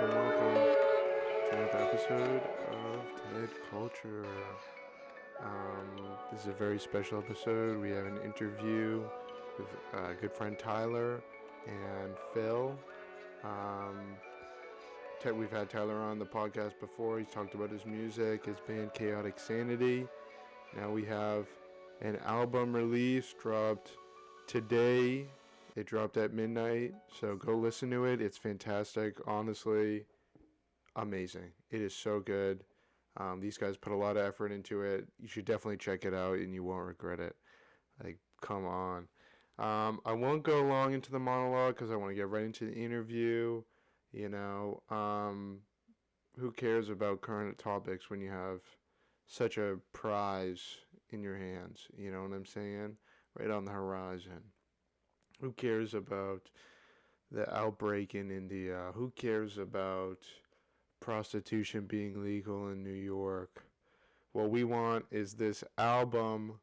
welcome to another episode of TED Culture. This is a very special episode. We have an interview with good friend Tyler and Phil. We've had Tyler on the podcast before. He's talked about his music, his band Chaotic Sanity. Now we have an album release dropped today. It dropped at midnight, so go listen to it. It's fantastic. Honestly, amazing. It is so good. These guys put a lot of effort into it. You should definitely check it out, and you won't regret it. Like, come on. I won't go long into the monologue because I want to get right into the interview. You know, who cares about current topics when you have such a prize in your hands? You know what I'm saying? Right on the horizon. Who cares about the outbreak in India? Who cares about prostitution being legal in New York? What we want is this album,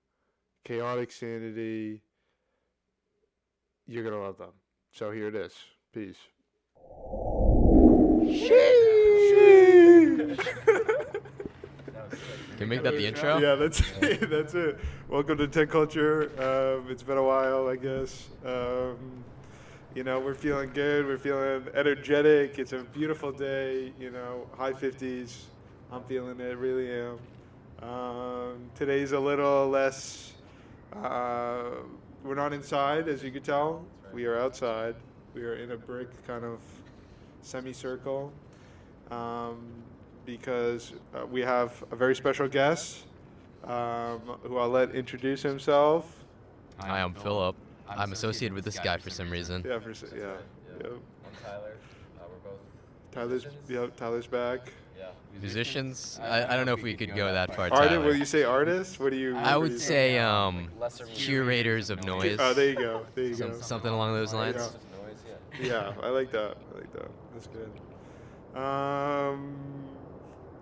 Chaotic Sanity. You're going to love them. So here it is. Peace. Can you make that the intro? Yeah, that's it. That's it. Welcome to TED Culture. It's been a while, I guess. You know, we're feeling good. We're feeling energetic. It's a beautiful day. You know, high 50s. I'm feeling it. Really am. Today's a little less. We're not inside, as you can tell. We are outside. We are in a brick kind of semicircle. Because we have a very special guest who I'll let introduce himself. Hi, I'm Philip. I'm associated with this guy for some reason. Yeah. I'm Tyler. We're both Tyler's back. Yeah. Musicians? I don't know if we could go that far, Artist? Tyler. Will you say artists? What do you? I would say Lesser curators of noise. Oh, there you go. There you go. Something along those lines. noise, Yeah, I like that. That's good.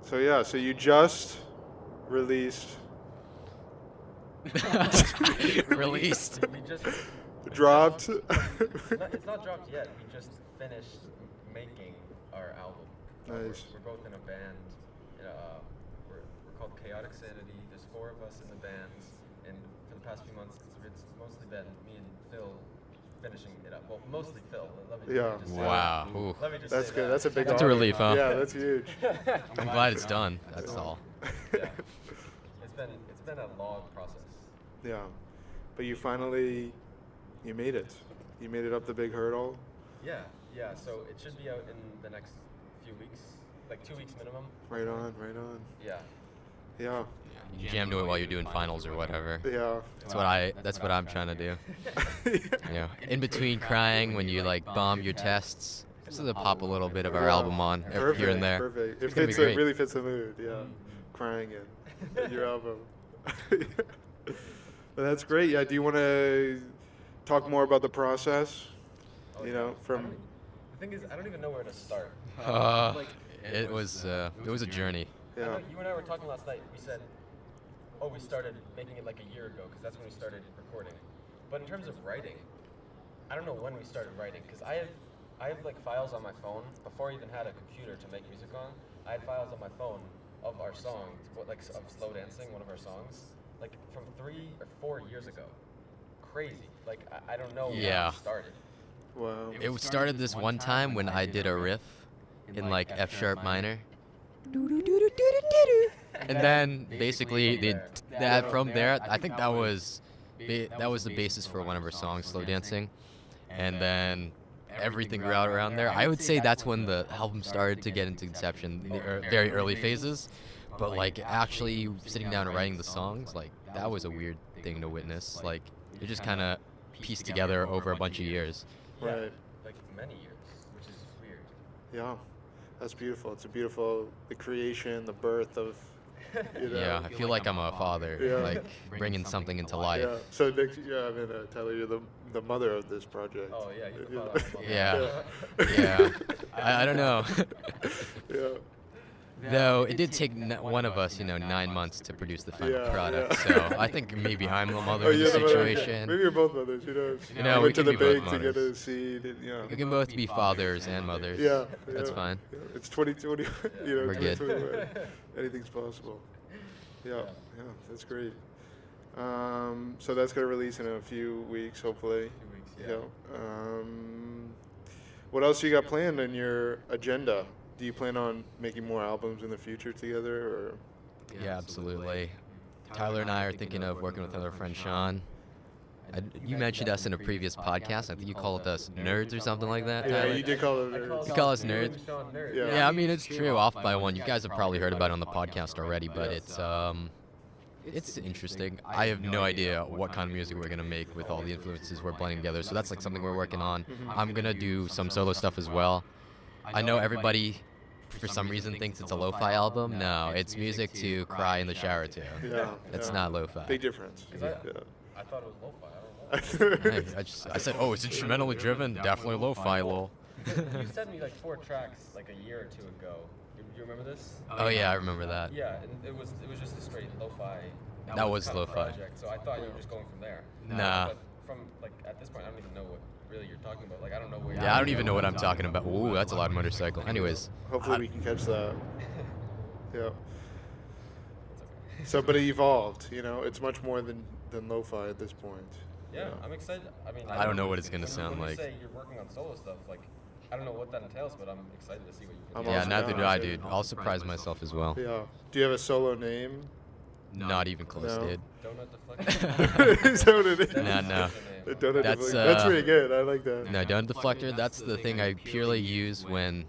So you just released, Released. We just dropped. it's not dropped yet. We just finished making our album. Nice. We're both in a band. We're called Chaotic Sanity. There's 4 of us in the band, and for the past few months, it's mostly been me and Phil finishing it up. Well, mostly Phil. Let me Yeah. just say Wow. that. Ooh. Let me just That's say good. that. That's a big. That's a honor. relief, huh? Yeah, that's huge. I'm glad it's done. That's all. Yeah. It's been a long process. Yeah, but you made it. You made it up the big hurdle. Yeah. So it should be out in the next few weeks, like 2 weeks minimum. Right on. Yeah. Yeah. You jam to it while you're doing finals or whatever. Yeah. That's what I'm trying to do. You know, in between crying when you like bomb your tests, just to pop a little bit of our album on here and there. Perfect. It's It gonna be fits. great. It really fits the mood. Yeah. Crying in your album. But that's great. Yeah. Do you want to talk more about the process? You know, from. The thing is, I don't even know where to start. It was a journey. I Yeah. know you and I were talking last night. We said, oh, we started making it like a year ago because that's when we started recording. But in terms of writing, I don't know when we started writing because I have like files on my phone before I even had a computer to make music on. I had files on my phone of our song, like of Slow Dancing, one of our songs, like from 3 or 4 years ago. Crazy. Like I don't know Yeah. when it started. Wow. It started this one time when I did a riff in like F sharp minor. And then basically from there, I think that was the basis for one of our songs, Slow Dancing. And then everything grew out around there. I would say that's when the album started to get into conception, in the very early phases. But like actually sitting down and writing the songs, like that was a weird thing to witness. Like it just kind of pieced together over a bunch of years. Right. Like many years, which is weird. Yeah. That's beautiful. It's the creation, the birth of. You know. Yeah, I feel like I'm a father, Yeah. like bringing something into life. Yeah. So Nick, Tyler, you're the mother of this project. Oh yeah, you're the father. Yeah. Yeah. I don't know. Yeah. Though it did take one of us, 9 months to produce the final product. So I think maybe I'm the mother in the you're the mother, okay. situation. Maybe you're both mothers. Who knows? We went to can the be both bank to get mothers. a seed. We can both be fathers and mothers. Yeah, That's fine. Yeah. It's 2020. We're good. 2021. Anything's possible. Yeah, that's great. So that's gonna release in a few weeks, hopefully. Yeah. What else you got planned in your agenda? Do you plan on making more albums in the future together, or? Yeah, absolutely. Tyler and I are thinking of working with another friend, Sean. You mentioned us in a previous podcast. I think you called us nerds or something like that. Yeah, Tyler. you did call it nerds. You call us nerds? Yeah. Yeah, I mean, it's true. Off by one. You guys have probably heard about it on the podcast already, but it's interesting. I have no idea what kind of music we're gonna make with all the influences we're blending together. So that's like something we're working on. I'm gonna do some solo stuff as well. I know everybody, for some reason, thinks it's a lo-fi album. No, it's music to cry in the shower to. Yeah. It's not lo-fi. Big difference. I thought it was lo-fi. I don't know. Hey, I said, oh, it's instrumentally driven. Definitely lo-fi, lol. You sent me like 4 tracks like a year or 2 ago. You remember this? Oh yeah, I remember that. Yeah, and it was just a straight lo-fi. That was kind of lo-fi. project, so I thought you were just going from there. Nah. But from like at this point, I don't even know what really you're talking about. Like I don't know where. Yeah, I don't even know what I'm talking about. Ooh, that's a loud motorcycle. Anyways. Hopefully we can catch that. Yeah. So, but it evolved. It's much more than lo-fi at this point. Yeah, I'm excited. I mean, I don't know what it's gonna sound when like. you say you're working on solo stuff, like I don't know what that entails, but I'm excited to see what you can I'm do. Yeah, also neither down do I, to- dude. I'll surprise myself as well. Yeah. Do you have a solo name? Not even close, No. dude. Donut deflector. Is that what it is? No. The donut That's, deflector. That's pretty good. I like that. No, donut deflector, that's the thing I purely use when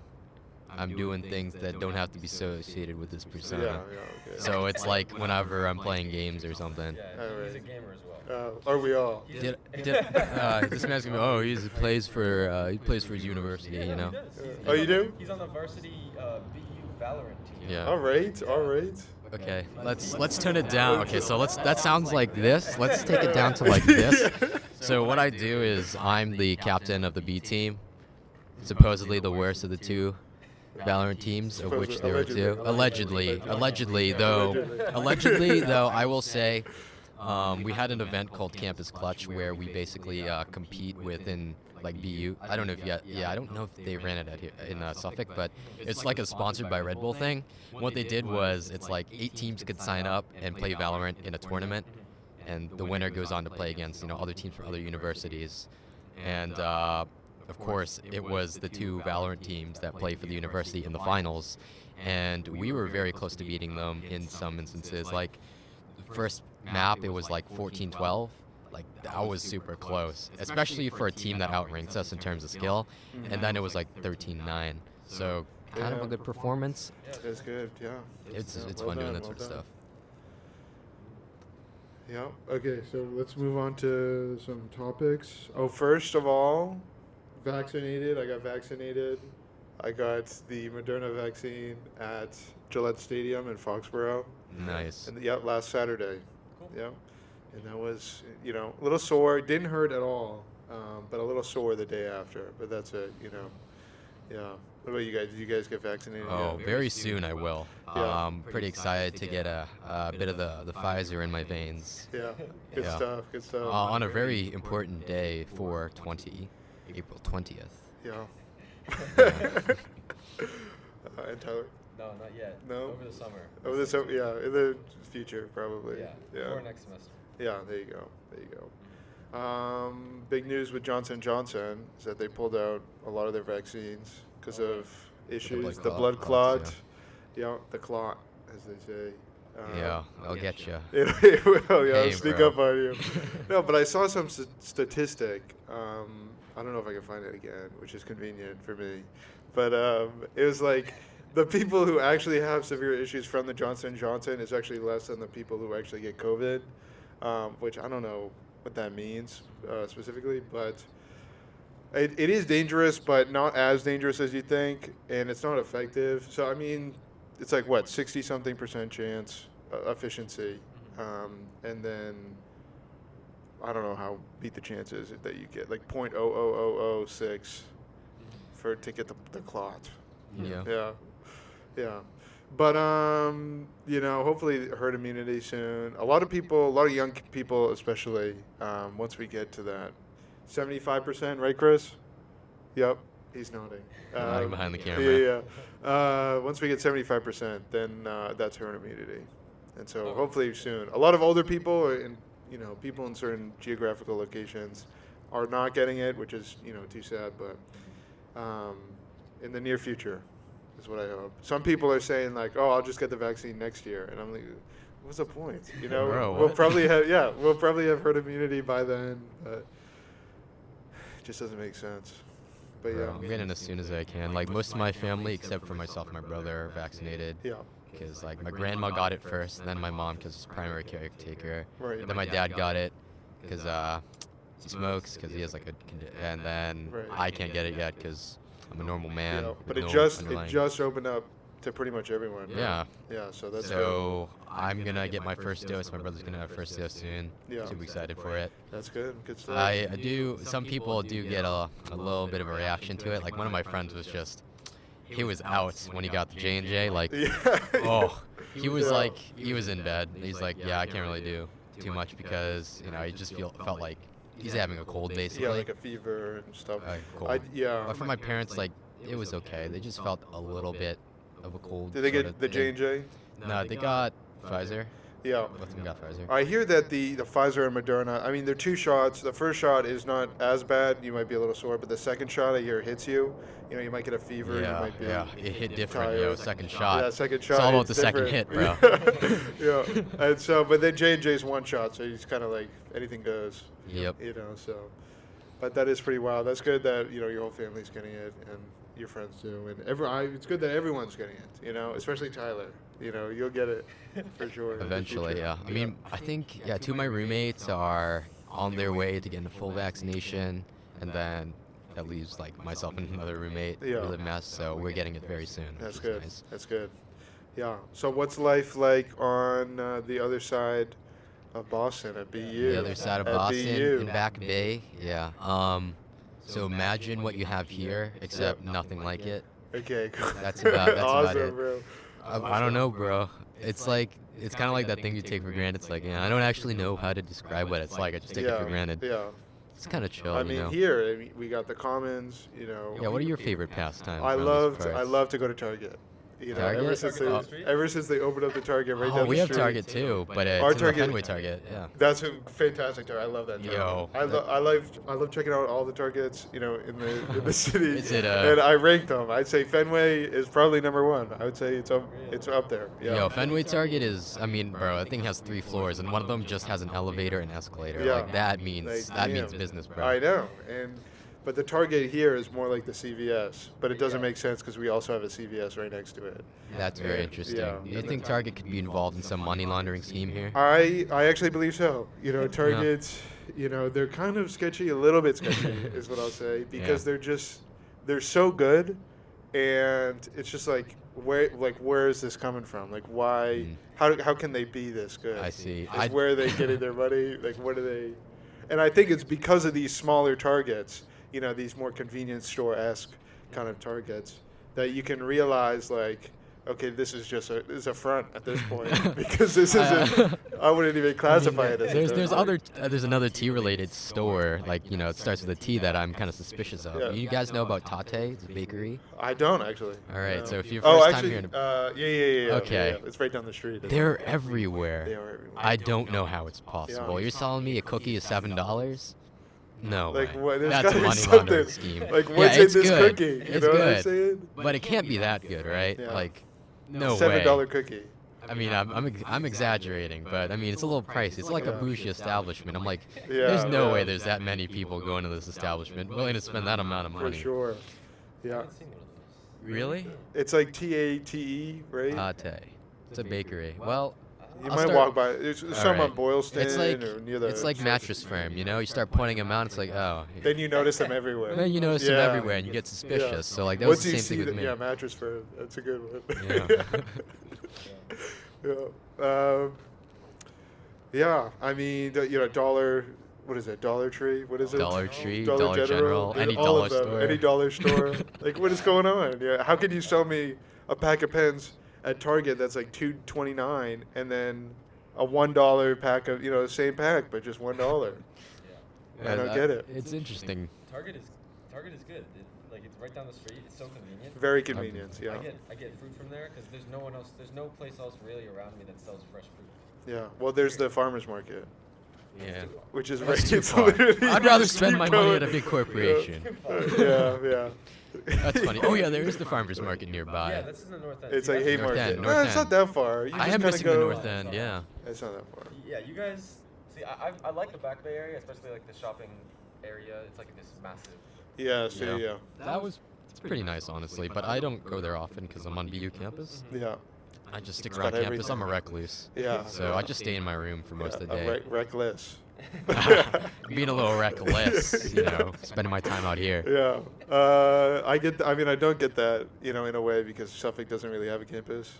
I'm doing things that don't have to be associated with this persona. Yeah, okay. So it's like whenever I'm playing games or something. Yeah, he's a gamer as well. Are we all? This man's gonna be, oh, he plays for his university, He does. Oh, you do? He's on the varsity BU Valorant team. Yeah. All right. Okay, let's turn it down. Okay, so that sounds like this. Let's take it down to like this. So what I do is I'm the captain of the B team, supposedly the worst of the 2 Valorant teams, of which there are 2. Allegedly, though, I will say, we had an event called Campus Clutch where we basically compete within like BU. I don't know if I don't know if they ran it at here in Suffolk, but it's like a sponsored by Red Bull thing. What they did was it's like 8 teams could sign up and play Valorant in a tournament, and the winner goes on to play against other teams from other universities. And of course, it was the 2 Valorant teams that played for the university in the finals, and we were very close to beating them in some instances. Like the first map, it was like 14-12. Like that was super close, especially for a team that outranks us in terms of skill. And then it was like 13-9. So kind of a good performance. That's good. Yeah. It's Well fun doing done, that sort of well done. stuff. Yeah. Okay. So let's move on to some topics. Oh, first of all, vaccinated. I got vaccinated. I got the Moderna vaccine at Gillette Stadium in Foxborough. Nice. And last Saturday. Yeah. And that was, a little sore. It didn't hurt at all, but a little sore the day after. But that's it, Yeah. What about you guys? Did you guys get vaccinated? Oh, yet? very soon I will. Yeah. Pretty excited to get a bit of the Pfizer in my veins. Yeah. Good Yeah. stuff. Good stuff. On a very important day for April 20th. Yeah. And Tyler? No, not yet. No? Over the summer. In the future, probably. Yeah. Before next semester. Yeah, there you go. Big news with Johnson & Johnson is that they pulled out a lot of their vaccines because of issues. The blood clot. Yeah, the clot, as they say. Yeah, I'll get you. It will, yeah, Hey, sneak bro. up on you. No, but I saw some statistic. I don't know if I can find it again, which is convenient for me. But it was like the people who actually have severe issues from the Johnson & Johnson is actually less than the people who actually get COVID, which I don't know what that means specifically, but it is dangerous, but not as dangerous as you think, and it's not effective. So, I mean, it's like, 60-something% chance efficiency, and then I don't know how beat the chances that you get, like 0.00006 to get the clot. Yeah. Yeah. But hopefully herd immunity soon. A lot of people, a lot of young people, especially, once we get to that 75%, right, Chris? Yep, he's nodding. Nodding behind the camera. Once we get 75%, then that's herd immunity, and so hopefully soon. A lot of older people and people in certain geographical locations are not getting it, which is too sad. But in the near future, is what I hope. Some people are saying like, "Oh, I'll just get the vaccine next year," and I'm like, "What's the point?" Bro, we'll what? probably have herd immunity by then, but it just doesn't make sense. But Bro, yeah, I'm getting as soon as I can. Like most of my family, except for myself and my brother, are vaccinated. yeah, Because like my grandma got it first, then my mom because she's primary caretaker. right. Then my dad got it because he smokes because he has like and then Right. I can't get it yet because I'm a normal man. Yeah, with but it no just underlying- opened up to pretty much everyone. Right? Yeah. Yeah, so that's So I'm gonna get my first dose. My brother's gonna have first dose soon. Yeah. Super excited for it. that's good. Good stuff. I do. Some people do get a little bit of a reaction to it. Like one of my friends was just, he was out when he got the J&J. Like, yeah. oh, he was Yeah. like, he was in bed. He's like, yeah, I can't really do too much because he just felt like he's having a cold basically. Yeah, like a fever and stuff. Cold. Yeah. But for my parents, like, it was okay. They just felt a little bit of a cold. Did they sort get of the thing. J&J? No, they got Pfizer. Yeah. Both of them got Pfizer. I hear that the Pfizer and Moderna, I mean, they're two shots. The first shot is not as bad. You might be a little sore, but the second shot, I hear, hits you. You might get a fever. You Yeah, might be yeah, it hit different, yo. tired. Second shot. Yeah, second shot. It's all about hits the second different. hit, bro. Yeah. And so, but then J&J's one shot, so he's kind of like anything goes. Yep. So. But that is pretty wild. That's good that, your whole family's getting it and your friends do. And it's good that everyone's getting it, especially Tyler. You'll get it for sure. in the Eventually, future. yeah. I mean, I think, yeah, two of my roommates are on their way to getting a full vaccination, and then that leaves, like, myself and another roommate. Yeah. We live in Mass, so we're getting it very soon. which That's is good. Nice. That's good. Yeah. So what's life like on the other side of Boston at BU? The other side of At Boston, BU. in Back Bay, yeah. So imagine what you have here, except nothing like it. Okay. Cool. That's about awesome, it. bro. I don't know, bro. It's kind of like that thing you take for granted. It's like, I don't actually know how to describe what it's like. I just take it for granted. Yeah. It's kind of chill, I mean, here we got the Commons. Yeah, what are your favorite pastimes? I around these I parts? love to go to Target. Target? Ever since they opened up the Target right down Oh, the we have street. Target too, but Our it's in the Target- Fenway Target. Yeah. That's a fantastic Target. I love that Target. Yo, I love checking out all the Targets, in the city. Is it, and I ranked them. I'd say Fenway is probably number one. I would say it's up there. Yeah. Yo, Fenway Target is. I mean, bro, that thing has 3 floors, and one of them just has an elevator and escalator. Yeah. Like that means Damn. business, bro. I know. But the Target here is more like the CVS, but it doesn't make sense because we also have a CVS right next to it. That's very interesting. Yeah. Do you think Target could be involved in some money laundering scheme here? I actually believe so. Targets, they're kind of sketchy, a little bit sketchy is what I'll say, because they're so good, and it's just like where is this coming from? Like why? How can they be this good? I see. Where are they getting their money? Like what are they? And I think it's because of these smaller Targets, these more convenience store-esque kind of Targets, that you can realize like, okay, this is a front at this point because this isn't. I wouldn't even classify it as. There's another tea-related store, like it starts with a T that I'm kind of suspicious of. Yeah. You guys know about Tate, it's a bakery? I don't actually. All right, No. so if you're Oh, first time actually, here, in yeah. Okay. Yeah. It's right down the street. isn't they're it? everywhere. They are everywhere. I don't know how it's possible. Yeah. You're telling me a cookie is $7? No Like way. what? There's That's a gotta be money laundering something. scheme. Like Yeah, what's in it's this good. cookie? It's know what I'm good. saying? But it can't be that good, right? Yeah. Like, no way. $7 cookie. I mean, I'm exaggerating, but I mean, it's a little pricey. It's like a Yeah. bougie establishment. I'm like, Yeah, there's no yeah. way there's that many people going to this establishment willing to spend that amount of For money. sure. Yeah. Really? It's like TATE, right? Tate. It's a bakery. Well, You I'll might start- walk by. There's some on Boylston It's like or near the. it's like Mattress Firm. You start pointing them out. It's like, oh. Then you notice them everywhere. Then you notice Yeah. them everywhere, and you get suspicious. Yeah. So like that was Once the you same thing see with me. Yeah, Mattress Firm. That's a good one. Yeah. Yeah. I mean, dollar. What is it? Dollar Tree? What is it? Dollar Tree, Dollar General, yeah, any all dollar of them, store. Any dollar store. Like, what is going on? Yeah. How can you sell me a pack of pens at Target that's like $2.29, and then a $1 pack of the same pack but just $1. Yeah. I don't get it. It's interesting. Target is good. It's right down the street. It's so convenient. Very convenient. Yeah. I get fruit from there because there's no place else really around me that sells fresh fruit. Yeah. Well, there's the farmers market, Yeah. which is That's right. too it's far. literally- I'd you rather just spend keep my money going. at a big corporation. Yeah. That's funny. Oh yeah, there is the farmers market nearby. Yeah, that's in the north end. It's See, like that's- North Haymarket. End, No, North it's not End. that far. You I just am gotta missing go. the North End. Yeah. It's not that far. Yeah, you guys. See, I like the Back Bay area, especially like the shopping area. It's like this massive. Yeah. So yeah. It's pretty nice, honestly, but I don't go there often because I'm on BU campus. Yeah. I just stick It's around got campus. I'm a everything. recluse. Yeah. So I just stay in my room for most of the day. Reckless. Being a little reckless, spending my time out here. Yeah. I don't get that, in a way because Suffolk doesn't really have a campus,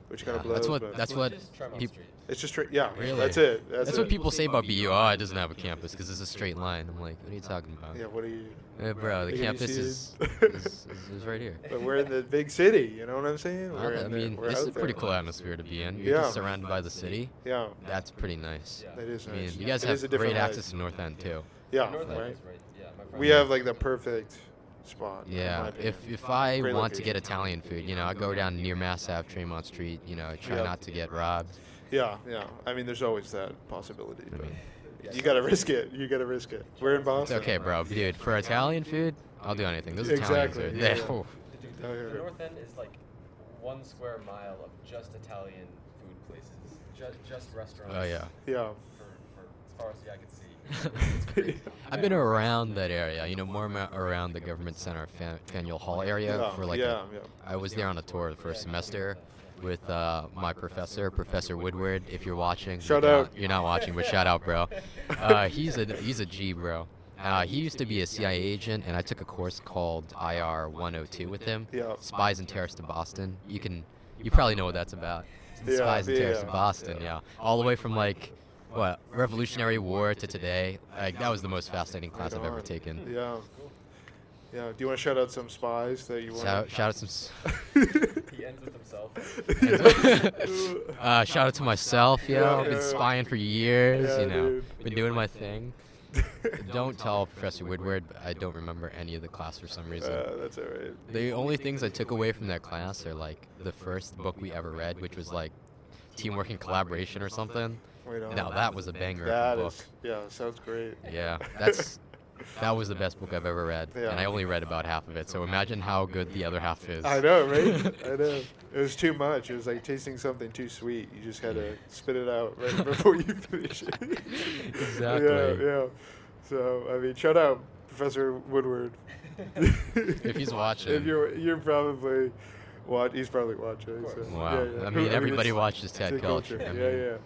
which kind of blows. That's what Just Tremont peop- Street. It's just straight. Yeah. Really? That's it. That's what people say about BU. Oh, it doesn't have a campus because it's a straight line. I'm like, what are you talking about? Yeah. What are you? Bro, the Like, have you campus seen is right here. But we're in the big city. You know what I'm saying? I We're it's out a pretty there. cool atmosphere to be in. You're just Yeah. surrounded by the city. Yeah. That's pretty nice. Yeah. That is I mean, nice. you guys It have is a different great vibe. access to North End too. Yeah. North End Right. is right. Yeah, my friend. We have like the perfect spot. in my Yeah, opinion. if I Great want to location. get Italian food, I go down near Mass Ave, Tremont Street, try Yeah. not to get robbed. Yeah. I mean, there's always that possibility. I But mean, you gotta risk it. We're in it's Boston. okay, bro. Dude, for Italian food, I'll do anything. Those Exactly, Italians are yeah. there. The Oh, yeah. North End is like 1 square mile of just Italian food places, just restaurants. Oh yeah. Yeah. For as far as the eye can see. It's crazy. I've been around that area, more around the government center, Faneuil Hall area Yeah. for like. Yeah. I was there on a tour the first semester with my professor, Professor Woodward. If you're watching, Shout you're out. Not, you're not watching, but shout out, bro. He's a G, bro. He used to be a CIA agent, and I took a course called IR 102 with him. Yeah. Spies and Terrorists to Boston. You probably know what that's about. It's the Yeah, Spies and Terrorists yeah. to Boston. Yeah. All the way from Revolutionary War to today. That was the most fascinating class I've ever on. taken. Yeah. Yeah. Do you want to shout out some spies that you want? Shout out some. He ends with himself. Shout out to myself, Yeah, I've been yeah. spying for years, Yeah, dude. Been doing my thing. Don't tell Professor Woodward, but I don't remember any of the class for some reason. That's all right. The only things I took away from that class are like the first book we ever read, which was like Teamwork and Collaboration or something. Wait on. Now that was a banger That of a book. is. Yeah. Sounds great. Yeah, that was the best book I've ever read, Yeah. and I only read about half of it. So imagine how good the other half is. I know, right? I know. It was too much. It was like tasting something too sweet. You just had to spit it out right before you finish it. Exactly. Yeah. So I mean, shout out Professor Woodward. If he's watching. If you're probably he's probably watching. So, Wow. yeah. I mean, everybody it's- watches it's Ted a Culture. I mean, Yeah.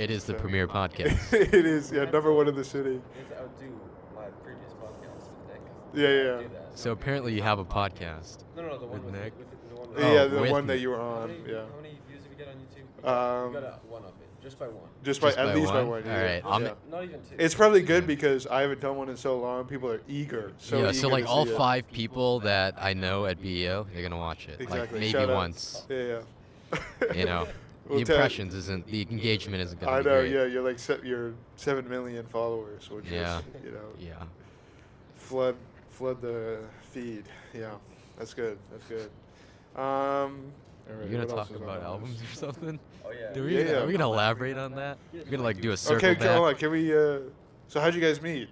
It is the So- premier podcast. It is. Yeah. Number one in the city. I need to outdo my previous podcast with Nick. Yeah. Do that. So apparently you have a podcast. No, the one With with Nick? the one Oh, Yeah. The with one that me. you were How on. many, Yeah. how many views have you got on YouTube? Um, You got a one of it, just by one. Just Just at by least by one? one. Yeah. Alright, Yeah. I'm- Not even two. It's probably good because I haven't done one in so long. People are eager. So yeah, eager so like to all see it. 5 people that I know at BEO, they're gonna watch it. Exactly. Like maybe Shout out. once. Yeah. The Well, Ted, impressions isn't, the engagement isn't gonna I be know. great. Yeah, you're like you're 7 million followers, which Yeah. is Yeah. flood the feed. Yeah, that's good. You're gonna talk about albums or something? Oh yeah. Yeah. Are we gonna elaborate on that? We're gonna like do a circle Okay, hold on. back. Can we? So how'd you guys meet?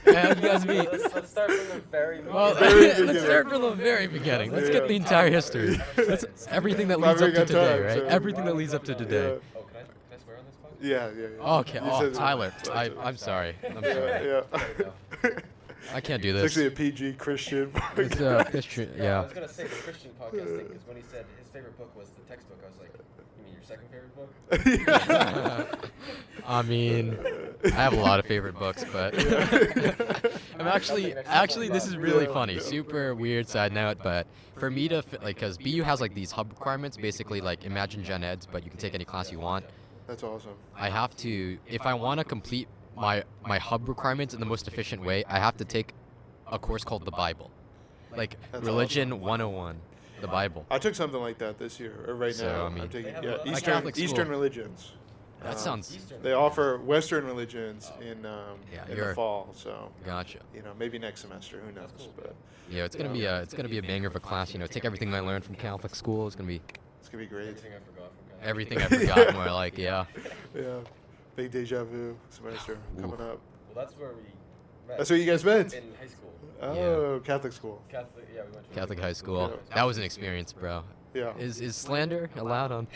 Yeah, you guys meet. Let's start from the very Well, Very let's beginning. start from the very beginning. Let's get the entire history. Let's, everything that Not leads up very to good today, time, right? so- Everything that leads up to today. Oh, can I swear on this podcast? Yeah. Okay. You Oh, said- Tyler. I'm sorry. I'm sorry. Yeah. I can't do It's this. actually a PG Christian. It's podcast. Christian. I Yeah. was gonna say the Christian podcast thing because when he said his favorite book was the textbook, I was like, you mean your second favorite book? I mean, I have a lot of favorite books, but I'm actually this is really funny. Super weird side note, but for me to because BU has like these hub requirements, basically like imagine gen eds, but you can take any class you want. That's awesome. I have to, if I want to complete my hub requirements in the most efficient way, I have to take a course called the Bible, like That's Religion 101. the Bible. I took something like that this year, or right So, now. I mean- I'm taking They have a Eastern Catholic school. Eastern religions. That sounds Eastern They offer Western religions in the you're- fall, so gotcha. maybe next semester, who knows? cool. But Yeah, it's gonna be a banger of a class. Take everything I learned from Catholic school. It's gonna be it's gonna be great. Everything I forgot from Catholic. everything I forgot. More like yeah. Yeah, big deja vu semester coming up. Well, that's where we met. That's where you guys met. In high school. Oh, Catholic school. Catholic, yeah, we went to Catholic a- high school. Yeah. That was an experience, bro. Yeah. Is slander allowed on?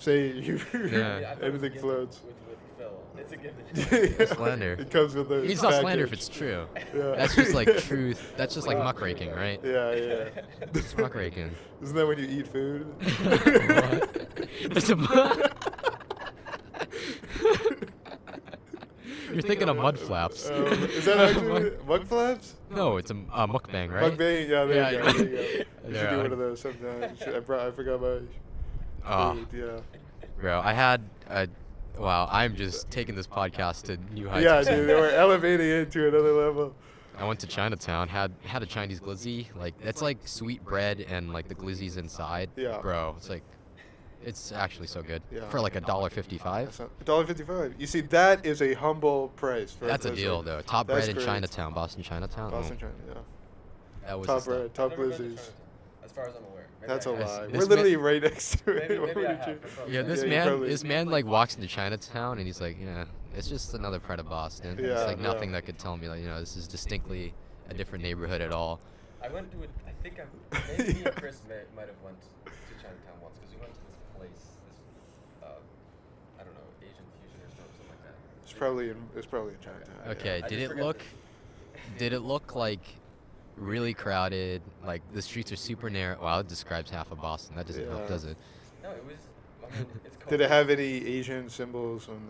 Say you. Yeah. I thought it was a Anything given floats. With Phil. It's a given. Slander. It comes with the. It's not slander if package. it's true. Yeah. That's just like truth. That's just like muckraking, right? Yeah, yeah. It's muckraking. Isn't that when you eat food? What? There's a You're thinking of mud flaps. Is that actually mug flaps? No, it's a mukbang, right? Mukbang, yeah, there you Yeah. go. There you go. You should Yeah. do one of those sometime. I forgot my Oh, food, yeah. bro, I had a. Wow, I'm just taking this podcast to new heights. Yeah, dude, they were elevating it to another level. I went to Chinatown, had a Chinese glizzy. Like that's like sweet bread and like the glizzy's inside. Yeah. Bro, it's actually so good. Yeah. For like $1.55. That's $1.55. You see, that is a humble price. For That's a glizzy. deal though. Top That's bread in great. Chinatown, Boston Chinatown. Boston, China, yeah. That was Top the stuff. bread, top I've never been to glizzies. Chinatown, as far as I'm aware. Maybe That's a I have. lie. This We're man- literally right next to it. Maybe, Why maybe I would have. you- for some Yeah, reason. this you man probably- this man like walks into Chinatown and he's like, yeah, it's just another part of Boston. Yeah, It's like yeah. nothing that could tell me like, this is distinctly a different neighborhood at all. I went to it. I think maybe me and Chris might have went to Chinatown once because we went to this place, I don't know, Asian fusion or something like that. It's probably in Chinatown. yeah. Okay, I did just it forget look did it look like really crowded? Like the streets are super narrow. Wow, that describes half of Boston. That doesn't help, Yeah. does it? No, it was. I mean, it's called. Did it have any Asian symbols on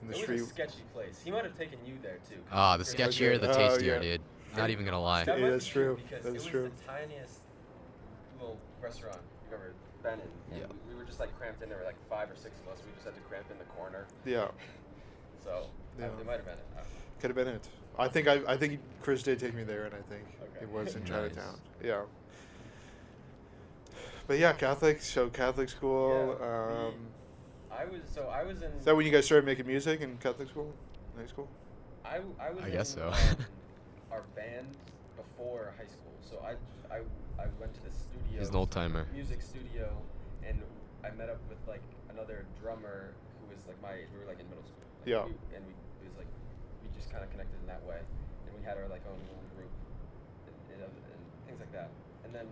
in the It street? was a sketchy place. He might have taken you there too. 'cause Ah, the Chris- sketchier, the Oh, tastier, yeah. dude. Not even gonna lie. That Yeah, might that's be true. Because That's it was true. the tiniest little restaurant you've ever been in. And Yeah. we were just like cramped in. There were like 5 or 6 of us. We just had to cramp in the corner. Yeah, So Yeah. it might have been it. I don't know. could have been it. I think Chris did take me there, and I think Okay. it was in Nice. Chinatown. Yeah. But yeah, Catholic. So Catholic school. Yeah, I was in. Is that when you guys started making music in Catholic school, high school? I was I guess in, so. our band before high school. So I went to the studio. He's an old timer. Music studio, and I met up with like another drummer who was like my age. We were like in middle school. Like, Yeah. It was like we just kind of connected in that way, and we had our like own little group, and things like that. And then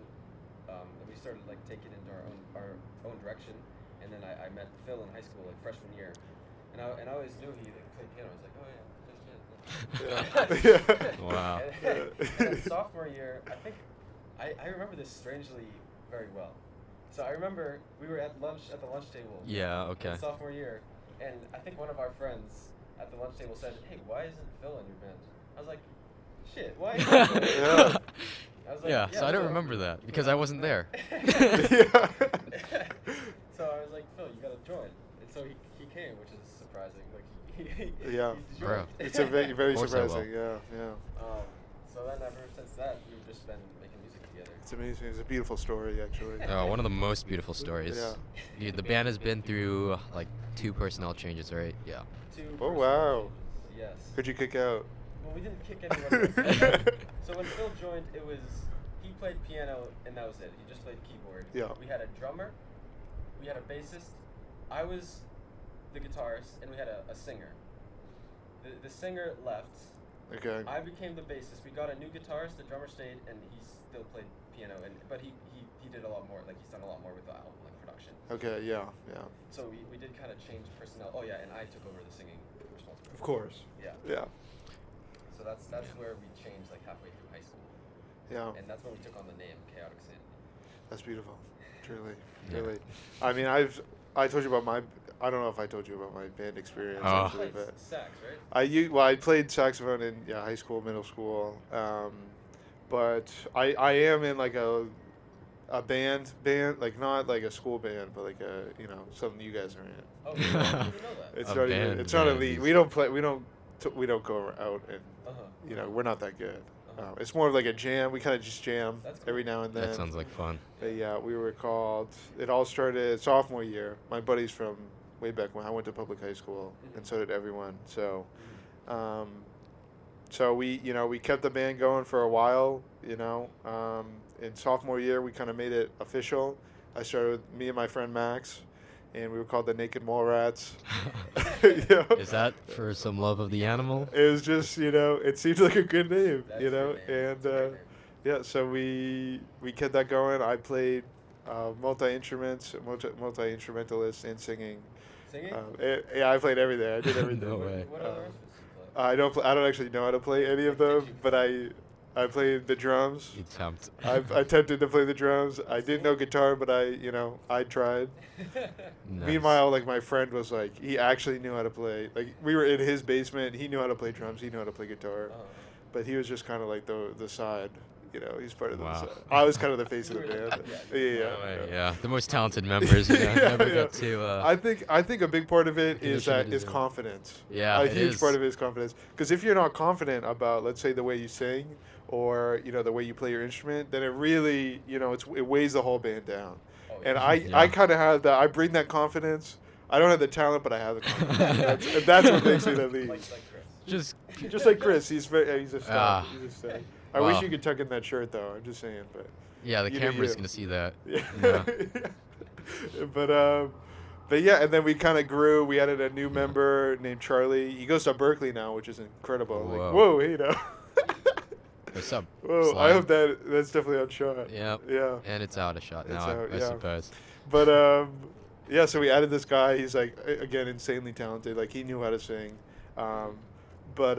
we started like taking it into our own direction. And then I met Phil in high school, like freshman year, and I always knew he like, played piano. I was like, oh yeah, Yeah. Yeah. Wow. and then sophomore year, I think I remember this strangely very well. So I remember we were at the lunch table. Yeah, okay. in sophomore year, and I think one of our friends at the lunch table said, "Hey, why isn't Phil in your band?" I was like, "Shit, why?" Isn't Phil in your Yeah. band?" I was like, Yeah, so I don't Phil." remember that because I wasn't there. Yeah. So I was like, Phil, you gotta join. And so he came, which is surprising. Like he Yeah. he Bro. joined. It's a very Of course I will. surprising. Yeah, yeah. So then ever since that, we've just been making music together. It's amazing. It's a beautiful story, actually. One of the most beautiful stories. Yeah. Dude, the band has been through like 2 personnel changes, right? Yeah. Oh, wow. Yes. Who'd you kick out? Well, we didn't kick anyone else. So when Phil joined, he played piano and that was it. He just played keyboard. Yeah. We had a drummer, we had a bassist, I was the guitarist, and we had a singer. The singer left. Okay. I became the bassist. We got a new guitarist. The drummer stayed, and he still played piano. But he did a lot more. Like he's done a lot more with the album, like production. Okay. Yeah. Yeah. So we did kind of change personnel. Oh yeah, and I took over the singing responsibility. Of course. Yeah. Yeah. So that's where we changed like halfway through high school, Yeah. and that's when we took on the name Chaotic Sanity. That's beautiful. Truly. Yeah. Really. I mean, I told you about my. I don't know if I told you about my band experience. Oh. Actually, Played but sax, right? I played saxophone in high school, middle school, but I am in like a band, like not like a school band, but like something you guys are in. Oh, I didn't know that. It's A not even. band, It's not band. elite. We don't play. We don't go out and Uh-huh. we're not that good. It's more of like a jam. We kind of just jam That's cool. every now and then. That sounds like fun. But yeah, we were called. It all started sophomore year. My buddies from way back when I went to public high school, and so did everyone. So, so we kept the band going for a while. In sophomore year, we kind of made it official. I started with me and my friend Max, and we were called the Naked Mallrats. Is that for some love of the animal? It was just, it seemed like a good name, That's a good name. and yeah, so we kept that going. I played multi-instrumentalist and singing. Singing? Yeah, I played everything. I did everything. No way. What other instruments do you play? I don't actually know how to play any of them, but I played the drums. You tempt. I attempted to play the drums. I didn't know guitar, but I tried. Nice. Meanwhile, like my friend was like, he actually knew how to play. Like we were in his basement. He knew how to play drums. He knew how to play guitar, but he was just kind of like the side. He's part of the Wow. side. I was kind of the face of the You were band. the- Yeah, the most talented members. Never Yeah. get to. I think a big part of it is Condition that is deserve. confidence. Yeah, A it huge is. part of it is confidence. Because if you're not confident about, let's say, the way you sing or the way you play your instrument, then it really it weighs the whole band down. Oh, And yeah. I Yeah. kind of have that. I bring that confidence. I don't have the talent, but I have the confidence. and that's what makes me the lead. Like Chris. Just Just like Chris, he's a stud. Ah. He's a stud. I wish Wow. you could tuck in that shirt though. I'm just saying, but yeah, the You do camera's you. gonna see that. yeah. Yeah. But yeah, and then we kind of grew. We added a new member named Charlie. He goes to Berkeley now, which is incredible. Whoa. Like, whoa, hey now. What's up? Whoa, I Slime? hope that's definitely on shot. Yep. Yeah. And it's out of shot It's now, out, I yeah. suppose. But yeah, so we added this guy. He's like again insanely talented. Like he knew how to sing, but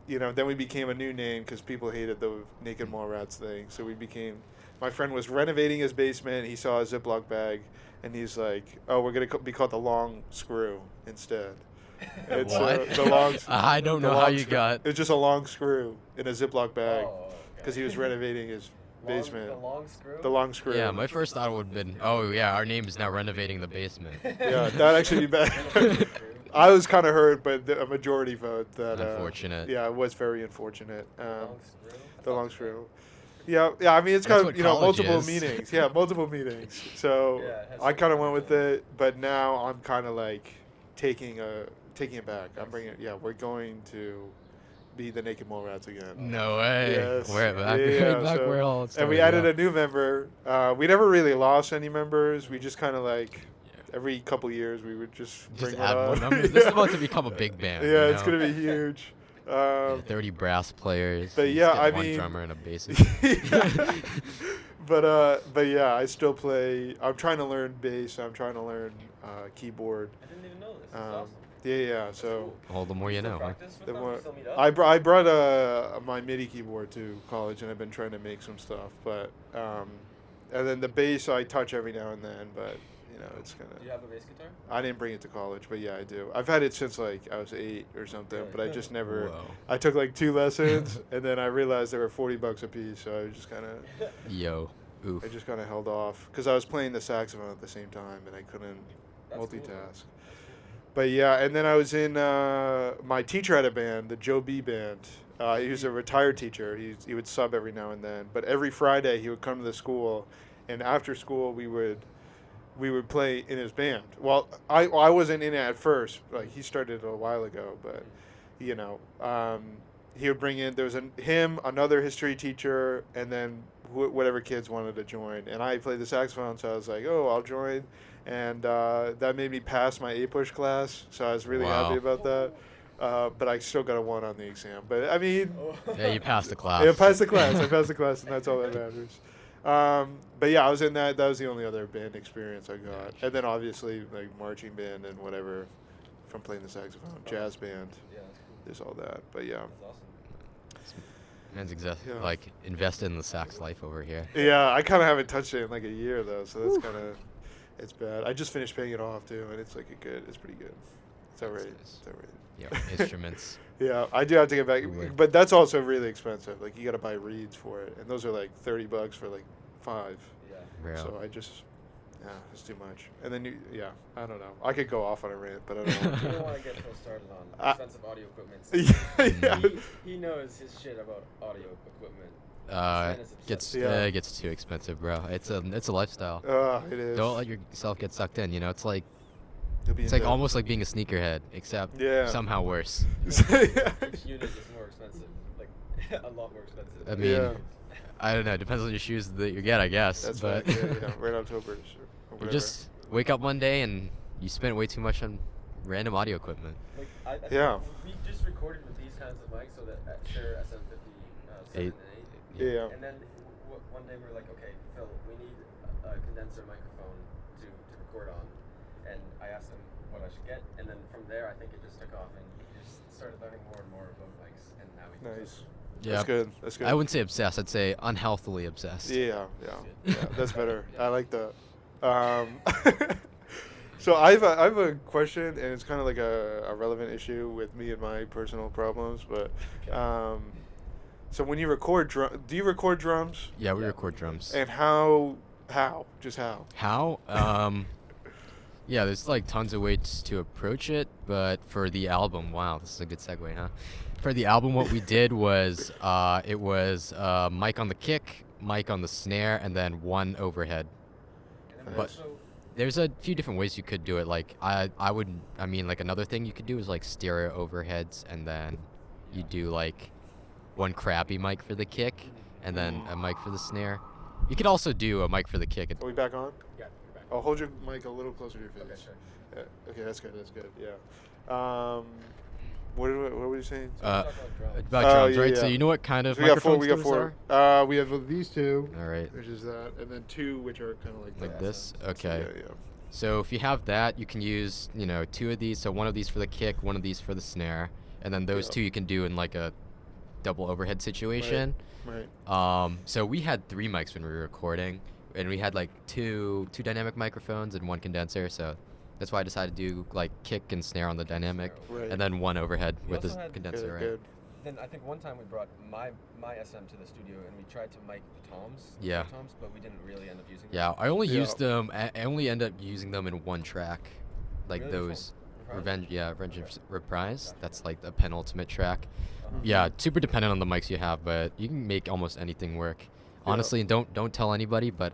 then we became a new name because people hated the Naked Mallrats thing. So we became. My friend was renovating his basement. He saw a Ziploc bag, and he's like, "Oh, we're gonna be called the Long Screw instead." It's What? the long. I don't the know how long you screw. got. It's just a long screw in a Ziploc bag Oh, okay. because he was renovating his basement. The long screw? The long screw. Yeah, my first thought would have been, oh yeah, our name is now renovating the basement. Yeah, that'd actually be bad. I was kind of hurt, but a majority vote that. Unfortunate. Yeah, it was very unfortunate. Long screw? The long screw. Yeah. I mean, it's That's kind what of college multiple is. meetings. Yeah, multiple meetings. So Yeah, it has I kind of something went to with do. it, but now I'm kind of like taking it back. I'm bringing. Yeah, we're going to be the Naked Mallrats again. No way. Yes. We're back, Yeah, back so- where it all And started. we added yeah. a new member. We never really lost any members. We just kind of like every couple years we would just bring Just one add more on. numbers. This is about to become a big band. Yeah, it's gonna be huge. 30 brass players. But just yeah, get I one mean- drummer and a bassist. but yeah, I still play. I'm trying to learn bass. I'm trying to learn keyboard. I didn't even know this. This is Um, awesome. Yeah. That's So cool. All the more you Still know. Huh? practice with the them? more- Still meet up? I brought my MIDI keyboard to college, and I've been trying to make some stuff. But and then the bass I touch every now and then. But it's kind Do you of. have a bass guitar? I didn't bring it to college, but yeah, I do. I've had it since like I was 8 or something, Really? but I just never. Whoa. I took like 2 lessons, and then I realized they were $40 a piece, so I just kind of. Yo. Oof. I just kind of held off because I was playing the saxophone at the same time and I couldn't That's cool, multitask. But yeah, and then I was in my teacher had a band, the Joe B band. He was a retired teacher. He would sub every now and then, but every Friday he would come to the school, and after school we would play in his band. Well, I wasn't in it at first. Like he started a while ago, but he would bring in him, another history teacher, and then whatever kids wanted to join. And I played the saxophone, so I was like, oh, I'll join. And that made me pass my A-push class, so I was really Wow. happy about that. But I still got a 1 on the exam. But I mean, Yeah, you passed the class. I passed the class. I passed the class, and that's all that matters. But yeah, I was in that. That was the only other band experience I got. And then obviously like marching band and whatever from playing the saxophone, jazz band, Yeah, that's cool. there's all that. But yeah. That's awesome. Man's Yeah. like invested in the sax life over here. Yeah, I kind of haven't touched it in like a year though, so that's kind of, it's bad. I just finished paying it off too, and it's like it's pretty good. It's alright. nice. It's alright. Yeah, instruments. Yeah, I do have to get back, Wood. but that's also really expensive. Like you got to buy reeds for it, and those are like $30 for like 5. Yeah. Bro. So I just Yeah, it's too much. And then I don't know. I could go off on a rant, but I don't know. You don't want to get Phil started on Uh, expensive audio equipment. yeah. He knows his shit about audio equipment. Gets Yeah. it gets too expensive, bro. It's a lifestyle. It is. Don't let yourself get sucked in. You know, it's like You'll be it's like into- almost like being a sneakerhead, except Yeah. somehow worse. Each unit is more expensive, like a lot more expensive. I mean, Yeah. I don't know. Depends on your shoes that you get, I guess. That's but right. Yeah. Right on October. Or you whatever. just wake up one day and you spent way too much on random audio equipment. Like I Yeah. We just recorded with these kinds of mics, so that Shure SM50 7 Eight. and 8. Yeah. And then one day we were like, okay, Phil, we need a condenser microphone to record on. And I asked him what I should get, and then from there I think it just took off, and he just started learning more and more about mics, and now he Nice. Yeah. That's good. That's good. I wouldn't say obsessed. I'd say unhealthily obsessed. Yeah. That's better. I like that. So I have a question, and it's kind of like a relevant issue with me and my personal problems. But Okay. so when you record do you record drums? Yeah, we Yeah. record drums. And how? Just how? How? Yeah, there's like tons of ways to approach it, but for the album, wow, this is a good segue, huh? For the album, what we did was it was mic on the kick, mic on the snare, and then one overhead. And then But- also, There's a few different ways you could do it. Like I mean, like another thing you could do is like stereo overheads, and then you do like one crappy mic for the kick, and then a mic for the snare. You could also do a mic for the kick. Are we back on? yeah, you're back. I'll hold your mic a little closer to your Okay, face. sure. Yeah, okay, that's good. That's good. Yeah. What were you saying? Uh, Talk about drums. About Oh, drums, yeah, right? So yeah. you know what kind of So we got four. microphones We got those four. are? We have these two, All right, which is that, and then two, which are kind of like like that. this. So, Okay. yeah. So if you have that, you can use, two of these. So one of these for the kick, one of these for the snare, and then those Yeah. two you can do in like a double overhead situation. Right. So we had 3 mics when we were recording, and we had like two dynamic microphones and one condenser. So that's why I decided to do like kick and snare on the dynamic, Right. and then one overhead We with the also had- condenser, Good. right? Good. Then I think one time we brought my SM to the studio, and we tried to mic the toms. the Yeah. toms, but we didn't really end up using Yeah, them. I only Yeah. used them. I only end up using them in one track, like Really? Which those one? Revenge. Yeah, Revenge Okay. Reprise. Gotcha. That's like the penultimate track. Uh-huh. Yeah, super dependent on the mics you have, but you can make almost anything work. Yeah. Honestly, don't tell anybody, but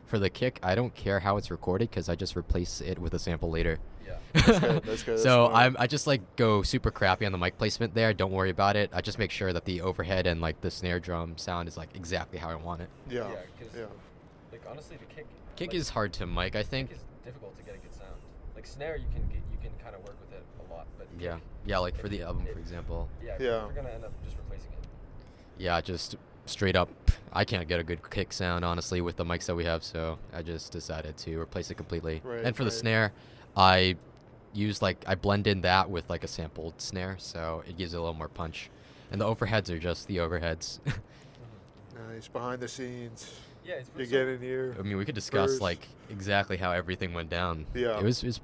for the kick, I don't care how it's recorded because I just replace it with a sample later. Yeah. That's good. That's good. So That's smart. I just like go super crappy on the mic placement there. Don't worry about it. I just make sure that the overhead and like the snare drum sound is like exactly how I want it. Yeah. Yeah, 'cause, Yeah. like honestly, the kick. Kick like, is hard to mic, I think. Kick is difficult to get a good sound. Like snare, you can kind of work with it a lot, but Yeah, kick, yeah, like for if- the album, if- for example. Yeah. Yeah. We're gonna end up just replacing it. Yeah, just straight up, I can't get a good kick sound honestly with the mics that we have, so I just decided to replace it completely. Right, And for the right. snare, I I blend in that with like a sampled snare, so it gives it a little more punch. And the overheads are just the overheads. Nice. Behind the scenes. Yeah, it's You so- get in here. I mean, we could discuss First. like exactly how everything went down. Yeah. It was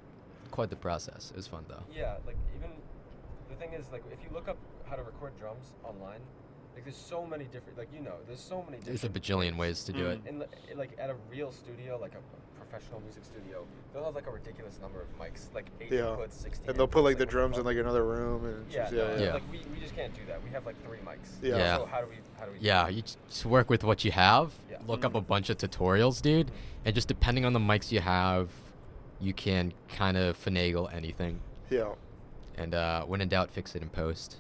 quite the process. It was fun though. Yeah, like even the thing is, like if you look up how to record drums online, like there's so many different, like there's so many There's a different bajillion ways to do it. in like at a real studio, like a professional music studio, they'll have like a ridiculous number of mics, like 8 Yeah. inputs, 16. And they'll put like inputs, the what drums in fuck? like another room, and it's Yeah, just, no, Yeah. like we just can't do that. We have like 3 mics. Yeah. Yeah. So how do we do Yeah, that? you just work with what you have. Yeah. Look up a bunch of tutorials, dude, and just depending on the mics you have, you can kind of finagle anything. Yeah. And when in doubt, fix it in post.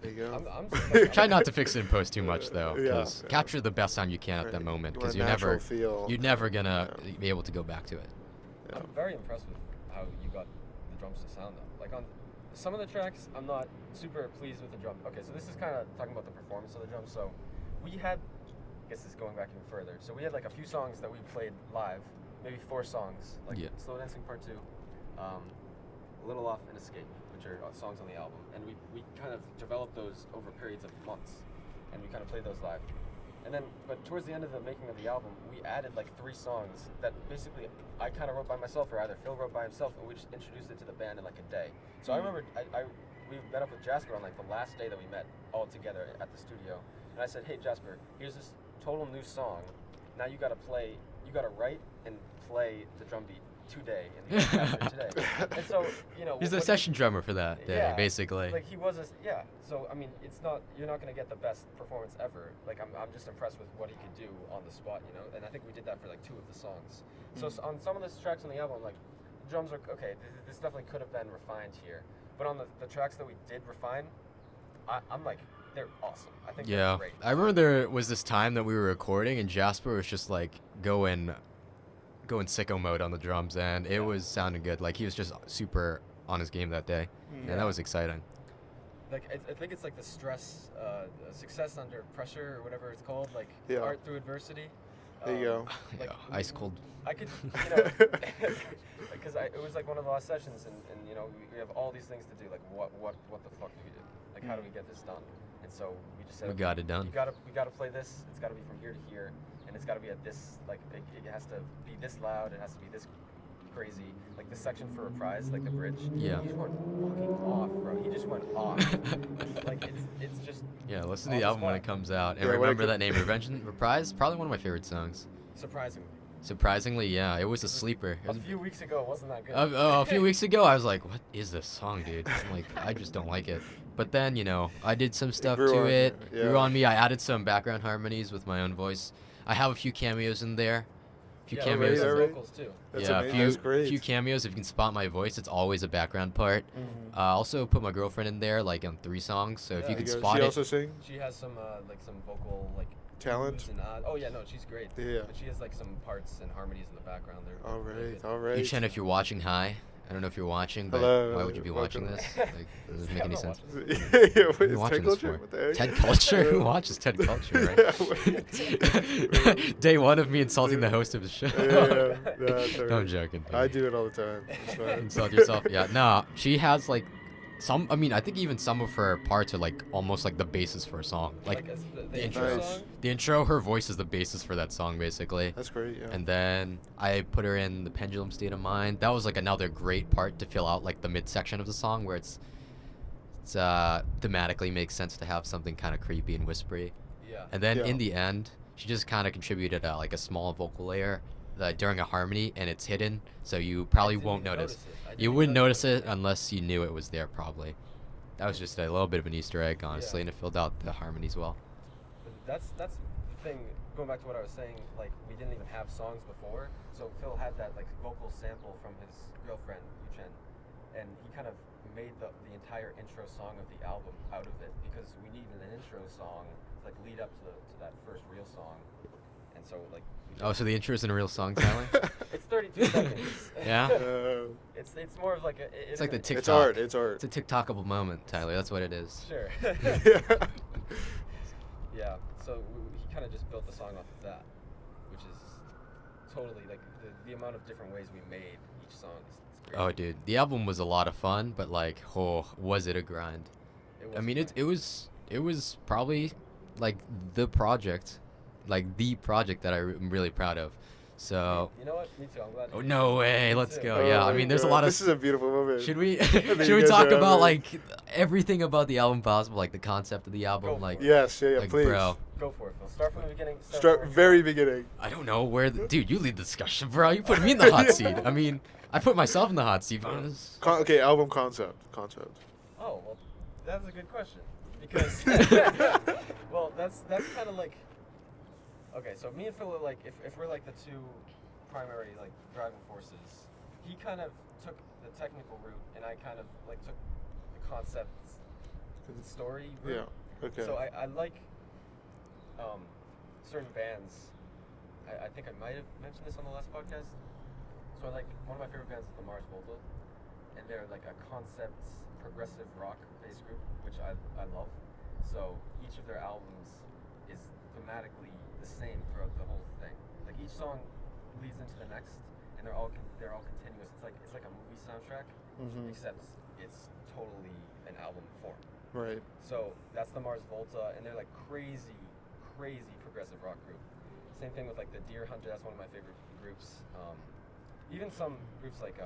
There you go. I'm Try not to fix it in post too much though, Yeah, because yeah. capture the best sound you can at Right. that moment, You because want a natural feel. you're never gonna Yeah. be able to go back to it. Yeah. I'm very impressed with how you got the drums to sound though. Like on some of the tracks, I'm not super pleased with the drum. Okay, so this is kind of talking about the performance of the drums. So we had, I guess this is going back even further. So we had like a few songs that we played live, maybe 4 songs, like Yeah. Slow Dancing Part 2, A Little Off, and Escape, which are songs on the album. And we kind of developed those over periods of months, and we kind of played those live. And then, but towards the end of the making of the album, we added like 3 songs that basically I kind of wrote by myself, or either Phil wrote by himself, and we just introduced it to the band in like a day. So I remember we met up with Jasper on like the last day that we met all together at the studio, and I said, hey Jasper, here's this total new song. Now you gotta play, you gotta write and play the drum beat today and he captured today. And so, you know, He's the session drummer for that day, yeah, basically. like he was so I mean, you're not going to get the best performance ever. Like I'm just impressed with what he could do on the spot, you know. And I think we did that for like 2 of the songs. So on some of the tracks on the album, like drums are okay, this definitely could have been refined here. But on the tracks that we did refine, I'm like, they're awesome. I think they're great. I remember there was this time that we were recording and Jasper was just like going sicko mode on the drums, and it was sounding good. Like he was just super on his game that day, and that was exciting. Like I think it's like the stress, success under pressure or whatever it's called, like art through adversity. There you go. Like, ice cold. I could, you know, because it was like one of the last sessions, and you know we have all these things to do. Like what the fuck do we do? Like how do we get this done? And so we just said we got it done. We gotta play this. It's gotta be from here to here, and it's gotta be at this like it has to be this loud. It has to be this crazy. Like the section for Reprise, like the bridge. Yeah. He just went fucking off, bro. He just went off. Like it's just. Yeah, listen to the album when it comes out, and remember that name, Reprise. Probably one of my favorite songs. Surprisingly, yeah, it was a sleeper. A few weeks ago, wasn't that good? A few weeks ago, I was like, "What is this song, dude?" I'm like, I just don't like it. But then, you know, I did some stuff to it. Grew on me. I added some background harmonies with my own voice. I have a few cameos in there. Cameos. Vocals too. That's few cameos. If you can spot my voice, it's always a background part. Also put my girlfriend in there, like on 3 songs. So if you can spot she it. also sing? She has some some vocal talent. Oh yeah, no, she's great. Yeah. But she has like some parts and harmonies in the background. They're all right. Yuchen, if you're watching, hi. I don't know if you're watching, but hello, why would you be watching this? Like, it doesn't make any sense. What are you watching this for? Ted Culture? Who watches Ted Culture, right? Day 1 of me insulting the host of the show. No, that's all right. No, I'm joking. I do it all the time. It's fine. Insult yourself? Yeah. No, she has like some. I mean, I think even some of her parts are like almost like the basis for a song. Like the intro. Nice. The intro, her voice is the basis for that song, basically. That's great. Yeah. And then I put her in the Pendulum State of Mind. That was like another great part to fill out like the midsection of the song, where it's thematically makes sense to have something kind of creepy and whispery. Yeah. And then in the end, she just kind of contributed like a small vocal layer during a harmony, and it's hidden, so you probably won't notice. You wouldn't notice it unless you knew it was there, probably. That was just a little bit of an Easter egg, honestly, and it filled out the harmonies well. That's the thing. Going back to what I was saying, like we didn't even have songs before, so Phil had that like vocal sample from his girlfriend Yuchen, and he kind of made the entire intro song of the album out of it because we needed an intro song to like lead up to that first real song, and so like. Oh, so the intro isn't a real song, Tyler? It's 32 seconds. Yeah. It's more of like a. It's like the TikTok. It's art. It's art. It's a TikTokable moment, Tyler. That's what it is. Sure. Yeah. So he kind of just built the song off of that, which is totally like the amount of different ways we made each song. It's great. Oh, dude, the album was a lot of fun, but like, was it a grind? I mean, it was probably like the project that I'm really proud of. So. You know what? Me too. I'm glad. Oh no way! Let's go. Yeah, I mean, there's a lot of. This is a beautiful moment. Should we talk about like everything about the album possible, like the concept of the album, like? Yes, yeah, like, please. Bro. Go for it, Phil. Start from the beginning. Start very beginning. I don't know where dude, you lead the discussion, bro. You put me in the hot seat. I mean, I put myself in the hot seat. Okay, album concept. Oh well, that's a good question because well, that's kind of like. Okay, so me and Phil are like, if we're like the 2 primary like driving forces, he kind of took the technical route, and I kind of like took the concept story route. Yeah. Okay. So I like certain bands. I think I might have mentioned this on the last podcast. So I like one of my favorite bands is the Mars Volta, and they're like a concept progressive rock based group, which I love. So each of their albums is thematically the same throughout the whole thing. Like each song leads into the next, and they're all continuous. It's like a movie soundtrack, except it's totally an album form. Right. So that's the Mars Volta, and they're like crazy progressive rock group. Same thing with like the Deer Hunter. That's one of my favorite groups. Even some groups like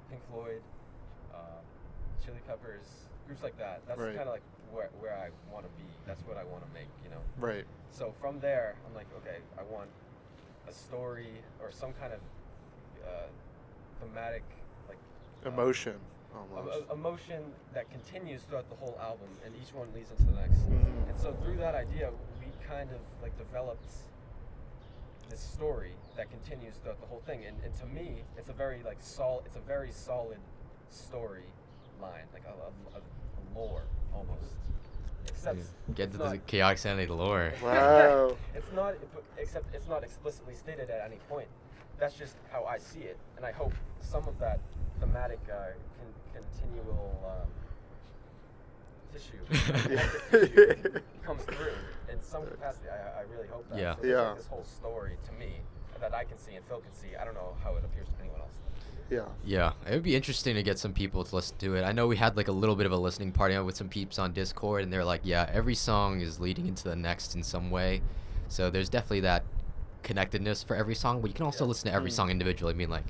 Pink Floyd, Chili Peppers, groups like that. That's kind of like where I want to be. That's what I want to make, you know. Right. So from there, I'm like, okay, I want a story or some kind of thematic, like Emotion, almost. emotion that continues throughout the whole album, and each one leads into the next. Mhm. And so through that idea, we kind of like developed this story that continues throughout the whole thing. And to me, it's a very like it's a very solid story line, like a lore almost. Except Get it's to not, the Chaotic Sanity lore. Wow. it's not, except it's not explicitly stated at any point. That's just how I see it, and I hope some of that thematic continual tissue comes through in some capacity. I really hope that. Yeah. So there's Yeah. like this whole story to me that I can see and Phil can see. I don't know how it appears to anyone else. Yeah. Yeah, it would be interesting to get some people to listen to it. I know we had like a little bit of a listening party with some peeps on Discord, and they're like, yeah, every song is leading into the next in some way. So there's definitely that connectedness for every song, but you can also listen to every song individually. I mean, like,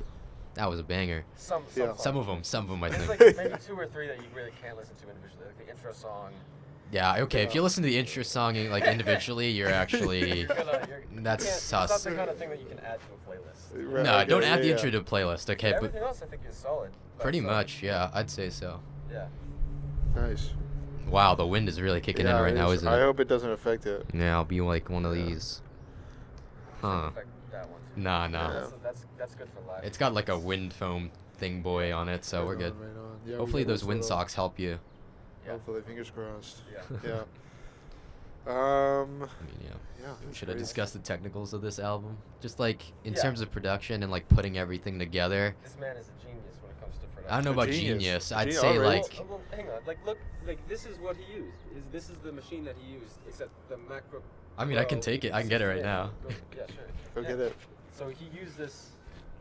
that was a banger. Some Yeah. Some of them, I There's think. like maybe 2 or 3 that you really can't listen to individually, like the intro song. Yeah, okay, if you listen to the intro song like individually, you're actually that's It's sus. not the kind of thing that you can add to a playlist. Right, No, okay, don't add the yeah. intro to a playlist, okay? But Everything else I think is solid. but pretty so- much, yeah, I'd say so. Yeah. Nice. Wow, the wind is really kicking in Yeah, right now, is. isn't I it? hope it doesn't affect it. Yeah, I'll be like one of Yeah. these. Huh. Affect that one too. Nah, nah. Yeah. So that's good for live. It's got like a wind foam thing boy on it, so we're Right good. on, right on. Yeah, we Hopefully can those listen wind to socks help you. Yeah. Hopefully, fingers crossed. Yeah. Yeah. I mean, yeah. Yeah. that's Should I great. discuss the technicals of this album? Just like in Yeah. terms of production and like putting everything together. This man is a genius when it comes to production. I don't know A about genius. genius. A I'd genius, say already? like Well, hang on. Like, look. Like, this is what he used. This is the machine that he used, except the macro. I mean, I can Pro take it. I can get it right yeah, now. Yeah, sure. Go Yeah. get it. So he used this.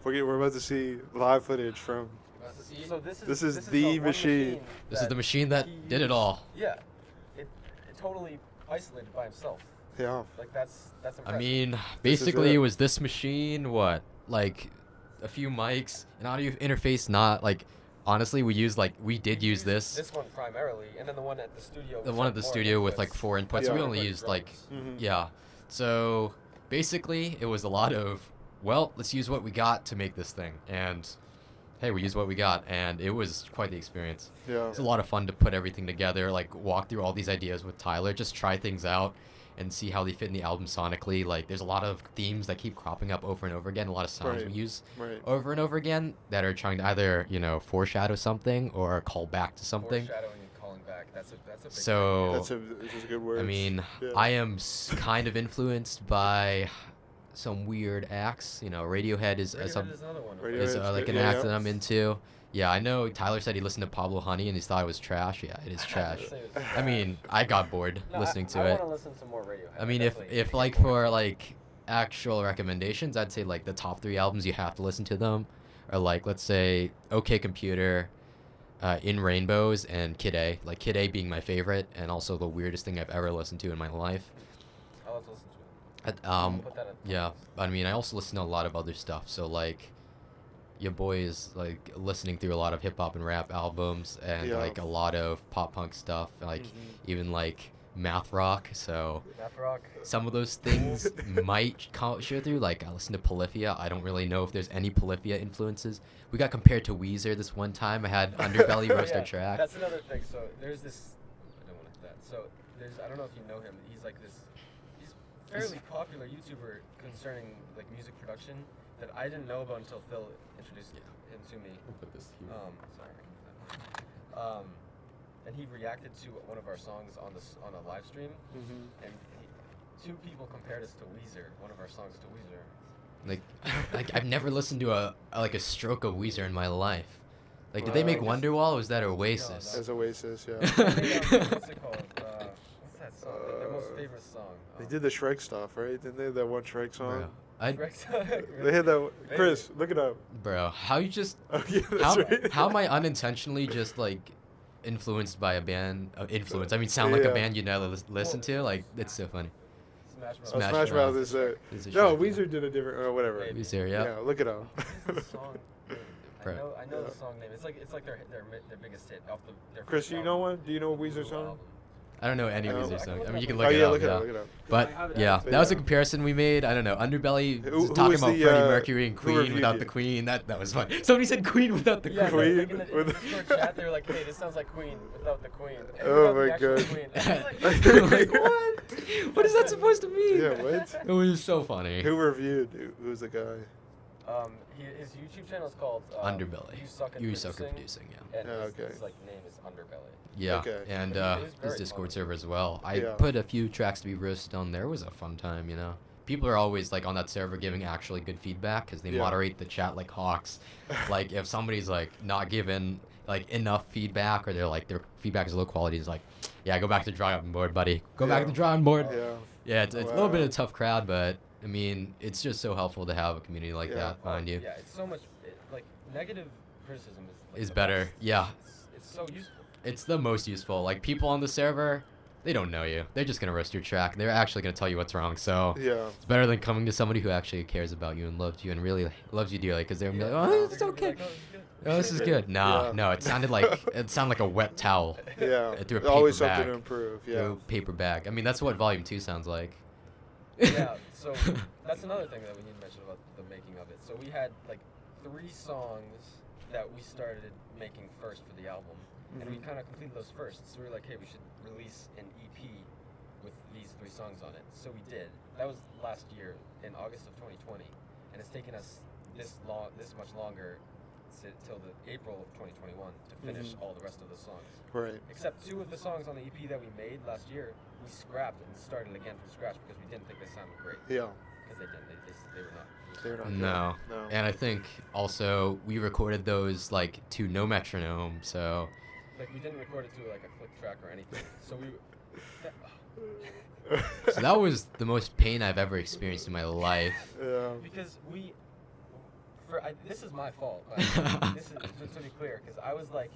We're about to see live footage from. So This is the the one machine. this is the machine that he did it used. all. Yeah. It totally isolated by himself. Yeah. Like that's impressive. I mean, This is basically it. it was this machine, what? Like a few mics, an audio interface, not like honestly we did use this. This one primarily, and then the one at the studio. The which one had at the more studio with inputs. like 4 inputs. Yeah. We only Like used like drums. Mhm. yeah. So basically it was a lot of well, let's use what we got to make this thing. And hey, we used what we got and it was quite the experience. Yeah. It's a lot of fun to put everything together, like walk through all these ideas with Tyler, just try things out and see how they fit in the album sonically. Like there's a lot of themes that keep cropping up over and over again, a lot of sounds Right. we use Right. over and over again that are trying to either, foreshadow something or call back to something. Foreshadowing and calling back. That's a big So That's a good word. I mean, Yeah. I am kind of influenced by some weird acts. Radiohead is Radiohead some is another one. Radiohead is is like good, an yeah, act yeah. that I'm into. Yeah, I know Tyler said he listened to Pablo Honey and he thought it was trash. Yeah, it is trash. I mean, I got bored listening to I it. want to listen to more Radiohead. I mean, if like for like actual recommendations, I'd say like the top 3 albums you have to listen to them are like, let's say OK Computer, In Rainbows, and Kid A. Like Kid A being my favorite and also the weirdest thing I've ever listened to in my life. I'll have to listen to it. Put that in. Yeah, I mean, I also listen to a lot of other stuff. So like, your boy is like listening through a lot of hip hop and rap albums and Yeah. like a lot of pop punk stuff, like even like math rock. So Math rock. some of those things might show through. Like I listen to Polyphia. I don't really know if there's any Polyphia influences. We got compared to Weezer this one time. I had Underbelly roast our track. That's another thing. So there's this. I don't want to hit that. So I don't know if you know him. He's like this. He's fairly popular YouTuber concerning like music production that I didn't know about until Phil introduced him to me. We'll put this here. Sorry. And he reacted to one of our songs on a live stream, Mhm. and 2 people compared us to Weezer. One of our songs to Weezer. Like I've never listened to a stroke of Weezer in my life. Like, did they make Wonderwall or was that Oasis? As Oasis, yeah. What's it called? What's that song? Their most favorite song. They did the Shrek stuff, right? Didn't they? That one Shrek song. Bro, They had that. Chris, look it up. bro, how you just Oh yeah, that's right. how am I unintentionally just like influenced by a band? I mean, sound like a Yeah. band you never listen to. Like, it's so funny. Smash Mouth. Oh, Smash Smash Mouth Mouth is is a no, Shrek Weezer did a different or whatever. Maybe. Weezer, yeah. Look it up. What is the song name? Bro. I know Yeah. the song name. It's like their biggest hit off their Chris, first you album. know one? Do you know a Weezer Blue song? album. I don't know any No. Weezer songs. I mean, you can Oh look it yeah, up. look it Yeah. up. Look it up. But I have it yeah, as- that was a Yeah. comparison we made. I don't know. Underbelly Who talking was about the, Freddie Mercury and who Queen reviewed without you? the Queen. That was fun. Somebody said Queen without the Yeah, Queen. like in the with- Discord chat, they were like, "Hey, this sounds like Queen without the Queen." And Oh without the my actual God. Queen. And I was like, Like, what? What is that supposed to mean? Yeah, what? It was so funny. Who reviewed? Who's the guy? His YouTube channel is called Underbelly. You Suck at You Producing. Suck at Producing, yeah. And Oh, his, okay. his like name is Underbelly. Yeah, Okay. and It was his very Discord fun. server as well. I Yeah. put a few tracks to be roasted on there. It was a fun time, you know. People are always like on that server giving actually good feedback because they Yeah. moderate the chat like hawks. Like if somebody's like not given like enough feedback or they're like their feedback is low quality, it's like, yeah, go back to the drawing board, buddy. Go back to the drawing board. Yeah. Yeah, it's a little bit Wow. of a tough crowd, but I mean, it's just so helpful to have a community like Yeah. that behind you. Yeah, it's so much like negative criticism is like, Is the better. best. Yeah. It's so useful. It's the most useful. Like people on the server, they don't know you. They're just gonna roast your track. They're actually gonna tell you what's wrong. So Yeah. it's better than coming to somebody who actually cares about you and loves you and really loves you dearly, because they're gonna be like, oh, it's They're gonna be okay. like, "Oh, Oh, this is good. Nah, Yeah. no, it sounded like a wet towel Yeah. through a Always paper something bag. to improve. through Yeah. a paper bag. I mean, that's what Volume 2 sounds like. Yeah, so that's another thing that we need to mention about the making of it. So we had like 3 songs that we started making first for the album, and we Mhm. kind of completed those first. So we were like, hey, we should release an EP with these 3 songs on it. So we did. That was last year in August of 2020, and it's taken us this much longer till the April of 2021 to finish all the rest of the songs. Right. Except 2 of the songs on the EP that we made last year, we scrapped and started again from scratch because we didn't think they sounded great. Yeah. Because they didn't. They were not. They're not No. good. No. And I think also we recorded those like to no metronome, so Like we didn't record it to like a click track or anything. So we. so that was the most pain I've ever experienced in my life. Yeah. Because we. This is my fault. This is just to be clear, because I was like,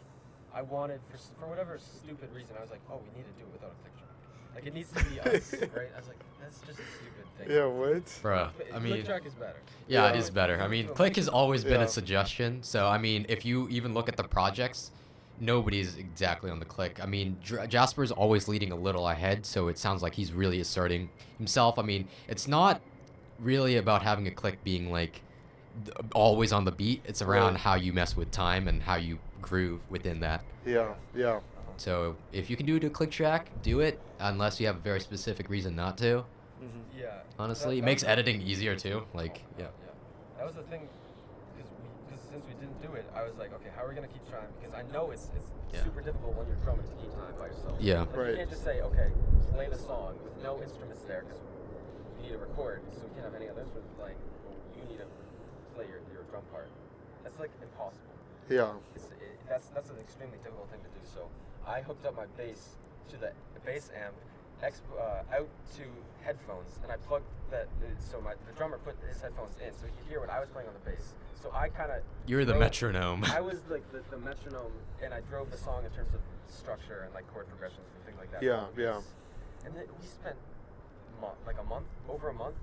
I wanted for whatever stupid reason, I was like, oh, we need to do it without a click track. Like it needs to be us, right? I was like, that's just a stupid thing. Yeah. What? Bruh, I Click mean, track is better. yeah, it Yeah. is better. I mean, click has always been Yeah. a suggestion. So, I mean, if you even look at the projects, nobody's exactly on the click. I mean, Jasper's always leading a little ahead, so it sounds like he's really asserting himself. I mean, it's not really about having a click being like always on the beat. It's around Right. how you mess with time and how you groove within that. Yeah. Yeah. So, if you can do it to a click track, do it, unless you have a very specific reason not to. Mhm. Yeah. Honestly, That it makes was the- editing easier too. Like, yeah. Yeah. That was the thing, because since we didn't do it, I was like, okay, how are we gonna keep trying? Because I know it's Yeah. super difficult when you're drumming to keep time by yourself. Yeah. Like, Right. You can't just say, okay, play the song with no instruments there, because you need to record, so we can't have any other instruments playing. You need to play your drum part. That's like impossible. Yeah. That's an extremely difficult thing to do. So I hooked up my bass to the bass amp, out to headphones, and I plugged that. So the drummer put his headphones in, so he could hear what I was playing on the bass. So I kind of. You're the metronome. I was like the metronome, and I drove the song in terms of structure and like chord progressions and things like that. Yeah, on the yeah. bass. And then we spent over a month,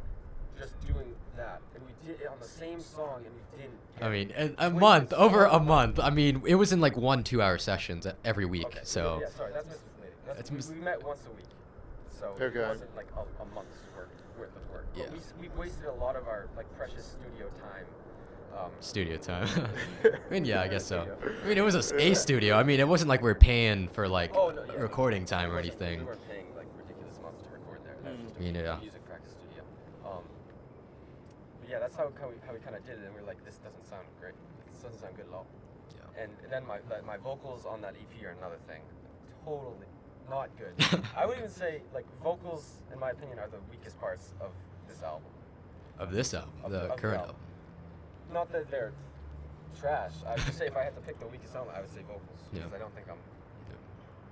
just doing that, and we did it on the same song, and we didn't. I mean, a Wait, month, it's over a not- month. I mean, it was in like 1 2-hour sessions every week. Okay, So, yeah, sorry, that's misleading. It's We met once a week, so Okay. it wasn't like a month's worth of work. Yeah. But we wasted a lot of our like precious studio time. studio time. I mean, yeah, I guess so. Studio. I mean, it was a studio. I mean, it wasn't like we were paying for like Oh, no, yeah, recording time or We anything. weren't paying like ridiculous amounts to record there. That was just Mm. Yeah. a music practice studio. But yeah, that's how we kind of did it, and we were like, this doesn't sound great. This doesn't sound good at all. Yeah. And then my vocals on that EP are another thing. Totally not good. I would even say like vocals, in my opinion, are the weakest parts of this album. Of this album, Of the the current album. album. Not that they're trash. I would just say if I had to pick the weakest element, I would say vocals, because Yeah. I don't think I'm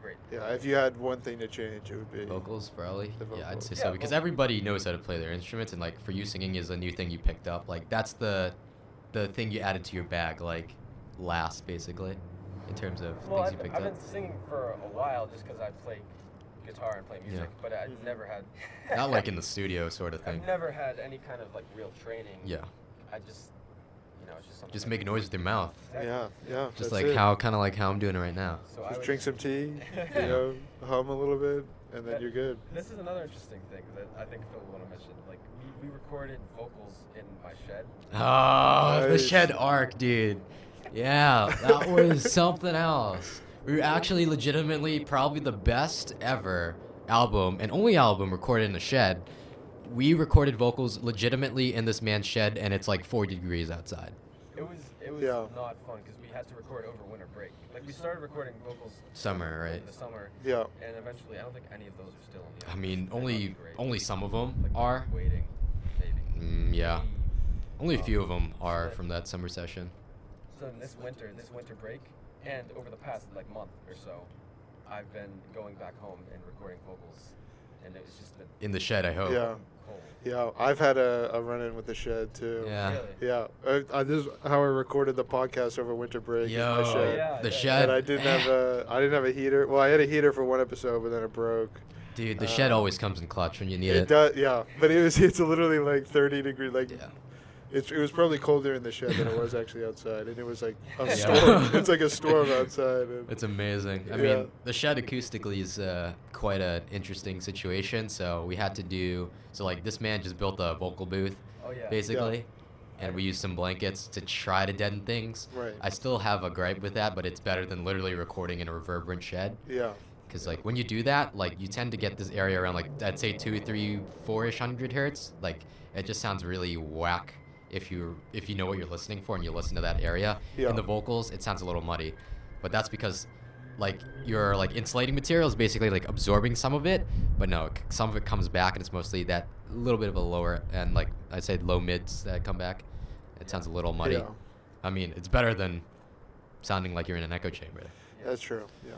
great. Yeah. If you had one thing to change, it would be Vocals, probably. The Yeah, I'd vocals. say Yeah, so because vocals. everybody knows how to play their instruments, and like for you, singing is a new thing you picked up. Like that's the thing you added to your bag, like last basically, in terms of Well, things you picked I've up. been singing for a while just because I play guitar and play music, but I Mhm. never had. Not like in the studio sort of thing. I've never had any kind of like real training. Yeah, I just, it's just something. just I make do. noise with your mouth. Exactly. Yeah. Yeah. Just that's like it. how I'm doing it right now. So I Just would- drink some tea. Yeah. Hum a little bit. and then you're good. This is another interesting thing that I think Phil would want to mention. Like, we recorded vocals in my shed. Oh, the Nice. shed arc, dude. Yeah, that was something else. We were actually legitimately probably the best ever album and only album recorded in a shed. We recorded vocals legitimately in this man's shed, and it's like 40 degrees outside. It was Yeah. not fun because we had to record over winter break. Like, we started recording vocals Summer, right? in the summer, Yeah. and eventually I don't think any of those are still on the I album. mean, They're not great. only some of them Like, are. waiting, maybe. Yeah, only a Um, few of them so are that- from that summer session. So this winter break, and over the past like month or so, I've been going back home and recording vocals, and it's just been In the shed, I hope. Yeah. cold. Yeah, I've had a run-in with the shed too. Yeah. Really? Yeah, this is how I recorded the podcast over winter break. in my Yo, shed. yeah, the yeah. shed. And I didn't have a heater. Well, I had a heater for one episode, but then it broke. Dude, the shed always comes in clutch when you need it. does, yeah. But it's literally like 30 degrees. Like Yeah. it was probably colder in the shed than it was actually outside, and it was like a Yeah. storm. It's like a storm outside. And It's amazing. I Yeah. mean, the shed acoustically is quite an interesting situation. So we had to like this man just built a vocal booth, Oh yeah. basically, and we used some blankets to try to deaden things. Right. I still have a gripe with that, but it's better than literally recording in a reverberant shed. yeah, Because like when you do that, like you tend to get this area around like I'd say 2, 3, 4-ish hundred hertz. Like it just sounds really whack if you know what you're listening for and you listen to that area. Yeah. In the vocals, it sounds a little muddy, but that's because like your like insulating material is basically like absorbing some of it, but no, some of it comes back and it's mostly that little bit of a lower and like I said low mids that come back. It sounds a little muddy. Yeah. I mean, it's better than sounding like you're in an echo chamber. that's true. Yeah.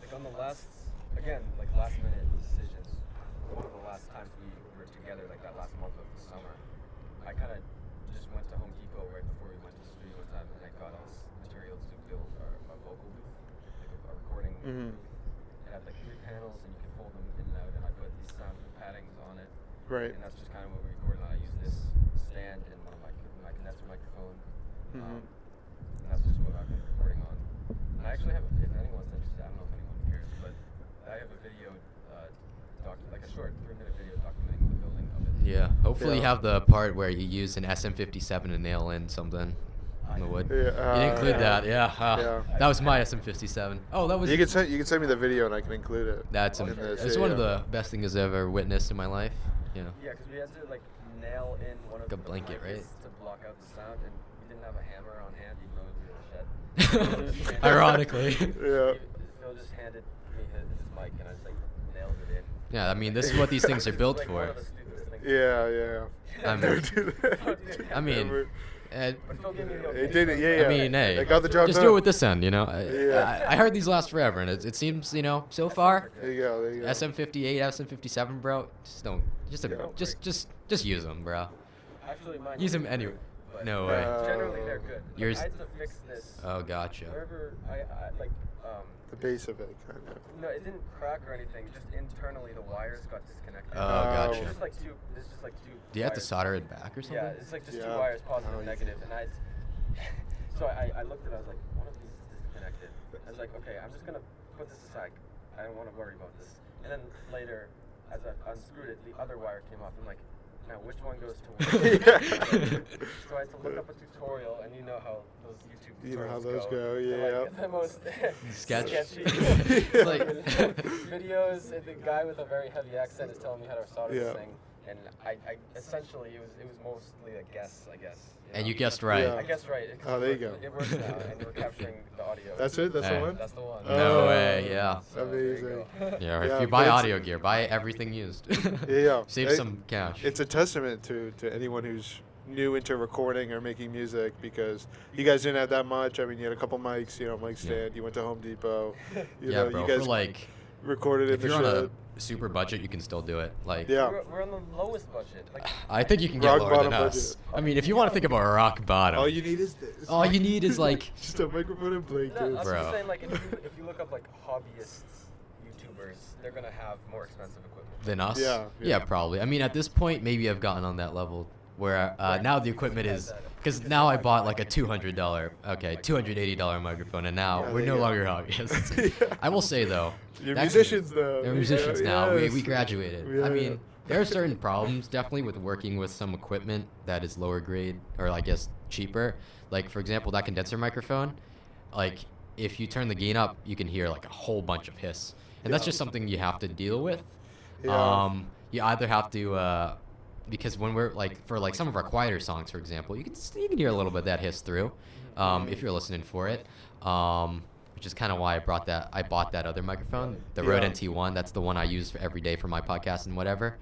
Like on the last minute decisions, one of the last times we were together, like that last month of the summer, I kind of just went to Home Depot right before we went to the studio one time, and I got us materials to build our vocal booth, like a recording. Mhm. It had like 3 panels, and you could fold them in and out, and I put these soundproof paddings on it. Right. And that's just kind of what we recorded on. I used this stand and one of my condenser microphone. Mhm. And that's just what I've been recording on. And I actually have, if anyone's interested, I don't know if anyone cares, but I have a video, like a short 3-minute video documenting the building of it. Yeah, hopefully you Yeah. have the part where you use an SM57 to nail in something in the wood. Yeah, You didn't include yeah. that, yeah. Yeah. That was my SM57. Oh, that was. You can send me the video and I can include it. That's in this, it's yeah, one of yeah. the best things I've ever witnessed in my life. You know. Yeah, because we had to like nail in one of Like a the blanket, blankets right? to block out the sound, and we didn't have a hammer on hand, even though we were in the shed. Ironically. Yeah. Phil just handed me his mic, and I just like nailed it in. Yeah, I mean, this is what these things are built Like one for. of the stupidest things. Yeah. I mean, Don't do that. I mean, Never. But Phil gave me the okay. It did it, yeah. I mean, hey, It got the job just done. do it with this end, you know. Yeah. I heard these last forever, and it seems, you know, so far, There you go. There you go. SM58, SM57, bro, just don't, just use them, bro. Actually, mine Use them isn't anyway. good, but No way. Generally, they're good. Like, Yours- I had to fix this. Oh, gotcha. Wherever I like, The base of it, kind of. no, it didn't crack or anything. Just internally, the wires got disconnected. Oh, gotcha. It's just like two. It's just like two. Do you have to wires. solder it back or something? Yeah, it's like just two Yeah. wires, positive Oh, and negative, and I. So I looked at it. I was like, one of these is disconnected. I was like, okay, I'm just gonna put this aside. I don't want to worry about this. And then later, as I unscrewed it, the other wire came off. I'm like, now which one goes to where? So I had to look up a tutorial, and you know how those YouTube tutorials You know how those go, They're, yeah. like, the most Sketchy. sketchy. Like- videos, and the guy with a very heavy accent is telling me how to solder Yeah. this thing, and I essentially it was mostly a guess, I guess. And know? you guessed right. Yeah. I guessed right. It- Oh, there you go. It works now, and we're capturing the audio. That's it? That's Hey. the one? That's the one. No Oh. way, yeah. So, there you Amazing. go. Yeah, or Yeah, if you but buy it's- audio gear, buy everything used. Yeah. Save It- some cash. It's a testament to anyone who's new into recording or making music, because you guys didn't have that much. I mean, you had a couple mics, mic stand. You went to Home Depot. Yeah, bro. You guys For like, recorded in if the you're on shed. a super budget, you can still do it. Like, Yeah. We're on the lowest budget. Like, I think you can get Rock lower than bottom us. budget. I mean, if you want to think about rock bottom, All you need is this. all you need is like, Just a microphone and no, blanket. that's Bro. what I'm saying. Like, if you look up like hobbyists YouTubers, they're gonna have more expensive equipment. than us. Yeah, Yeah, yeah. probably. I mean, at this point, maybe I've gotten on that level where Right. now the equipment Yeah, is that- Because now I bought like a $280 microphone, and now Yeah, we're there no you go. longer hobbyists. Yeah. I will say though, You're that- musicians though. they're musicians now. Yes. We graduated. Yeah, I yeah. mean, there are certain problems definitely with working with some equipment that is lower grade or I guess cheaper. Like for example, that condenser microphone, like if you turn the gain up, you can hear like a whole bunch of hiss, and that's Yeah. just something you have to deal with. Yeah. You either have to because when we're like for like some of our quieter songs, for example, you can hear a little bit of that hiss through, if you're listening for it. Which is kind of why I bought that other microphone, the Rode Yeah. NT1. That's the one I use for every day for my podcast and whatever.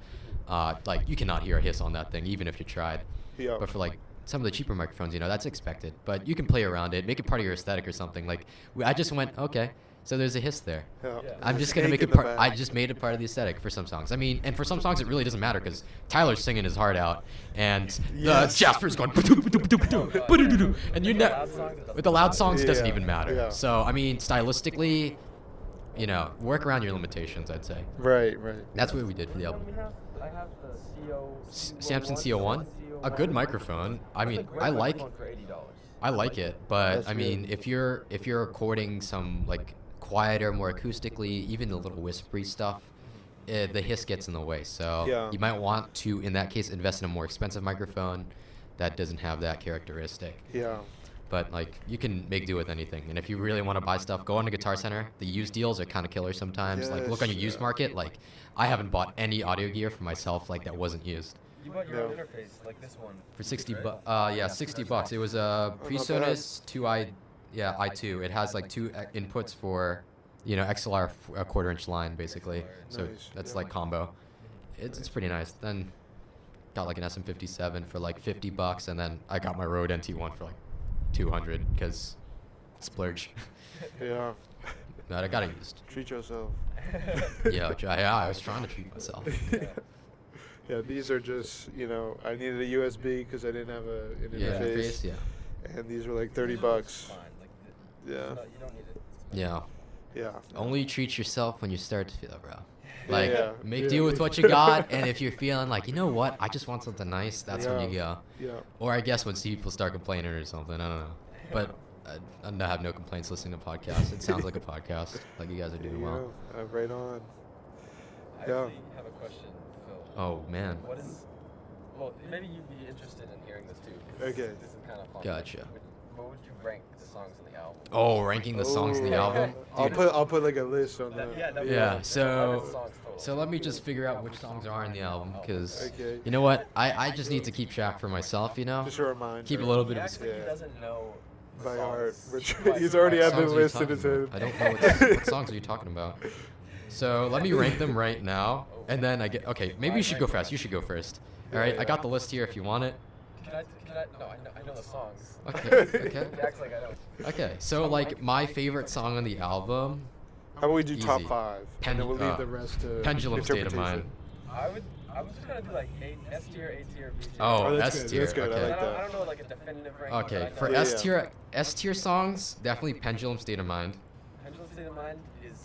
Like you cannot hear a hiss on that thing, even if you tried. Yeah. But for like some of the cheaper microphones, that's expected. But you can play around it, make it part of your aesthetic or something. Like I just went, okay, so there's a hiss there. Yeah. I'm just gonna make it part. I just made it part of the aesthetic for some songs. I mean, and for some songs it really doesn't matter because Tyler's singing his heart out, and Yes. Jasper's going, and with the loud songs it doesn't Yeah, even matter. yeah. So I mean, stylistically, work around your limitations. I'd say Right. that's what we did for the album. I have the CO. Samson CO1, a good microphone. I mean, I like For $80. it, but That's I mean, good. if you're recording some like quieter, more acoustically, even a little whispery stuff, the hiss gets in the way. So Yeah. you might want to, in that case, invest in a more expensive microphone that doesn't have that characteristic. Yeah. But like you can make do with anything. And if you really want to buy stuff, go on to Guitar Center. The used deals are kind of killer sometimes. Like look on your Yes, used yeah. market. Like I haven't bought any audio gear for myself like that wasn't used. You bought your own No. interface, like this one. For 60 right? bucks, yeah, 60 bucks. It was a Oh, not PreSonus 2i2. It has like two inputs for, XLR a quarter-inch line basically. So Nice, that's yeah. like combo. It's pretty nice. Then got like an SM57 for like 50 bucks, and then I got my Rode NT1 for like 200 because splurge. Yeah. But I got it used. Treat yourself. Yeah, I was trying to treat myself. Yeah, these are just, I needed a USB because I didn't have an Yeah, interface. yeah. And these were like 30 bucks. Fine. Like, Yeah. you don't need it. Yeah. Yeah. Only treat yourself when you start to feel it, bro. Like, Yeah. make Yeah. do with what you got, and if you're feeling like, you know what, I just want something nice, that's when you go. Yeah. Or I guess when people start complaining or something, I don't know. But I have no complaints listening to podcasts. It sounds like a podcast, like you guys are doing well. Right on. I Yeah. actually have a question, Phil. Oh, man. What is? Well, maybe you'd be interested in hearing this too. 'Cause Okay. This is kind of fun. Gotcha. What would you rank the songs on the album? Oh, ranking the songs in the Ooh. album? I'll put like a list on that. Yeah, so 11 songs total. so let me just figure out which songs are in the album, because Okay. you know what, I just need to keep track for myself, Just a reminder. keep a little bit He of a actually Yeah. doesn't know the By songs heart. Which by he's heart. already What had the songs are you list in talking his head. about? I don't know what songs are you talking about. So let me rank them right now, and then okay, maybe you should go first. You should go first. All right, I got the list here if you want it. Can I? No, I know the songs. Okay, okay. He acts like I don't. Okay, so like my favorite song on the album, How about we do top Easy. 5? And then we'll leave the rest to Pendulum State of interpretation. Mind. I was just gonna do like S tier, A tier, B tier. Oh, Oh, that's S good, tier. that's good, I Okay. like that. I don't know like a definitive ranking. Okay, but I for know Yeah, S tier songs, definitely Pendulum State of Mind, Pendulum State of Mind is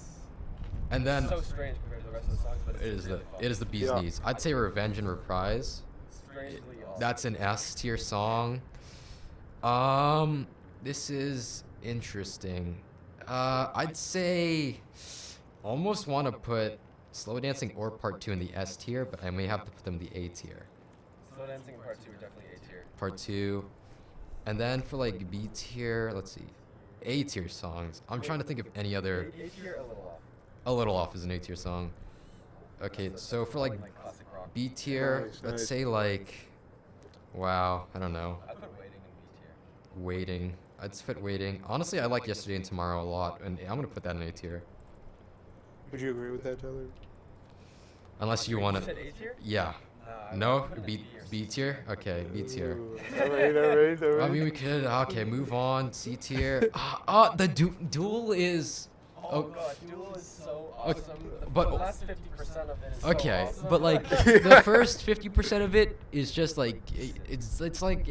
and then so strange compared to the rest of the songs, but it's really fun. it is the bee's Yeah. knees. I'd say Revenge and Reprise. Strangely awesome. That's an S tier song. This is interesting. I'd say almost want to put Slow Dancing or Part 2 in the S tier, but I may have to put them in the A tier. Slow Dancing and Part 2 are definitely A tier. Part 2. And then for like B tier, let's see. A tier songs. I'm trying to think of any other. A tier, a little off. A Little Off is an A tier song. Okay, That's so for like classic rock. B tier, Nice, let's nice. say like, wow, I don't know. I put Waiting in B tier. Waiting. I'd fit Waiting. Honestly, I like Yesterday and Tomorrow a lot, and I'm gonna put that in A tier. Would you agree with that, Tyler? Unless you You want said to. A tier? Yeah. I No? would put it in B or C B tier? Okay, B tier. Ooh. All right. I mean, we could. Okay, move on. C tier. The Duel is. Oh god, Duel is so Okay, awesome. but- the last 50% of it is so Okay, awesome. but like the first 50% of it is just like it's like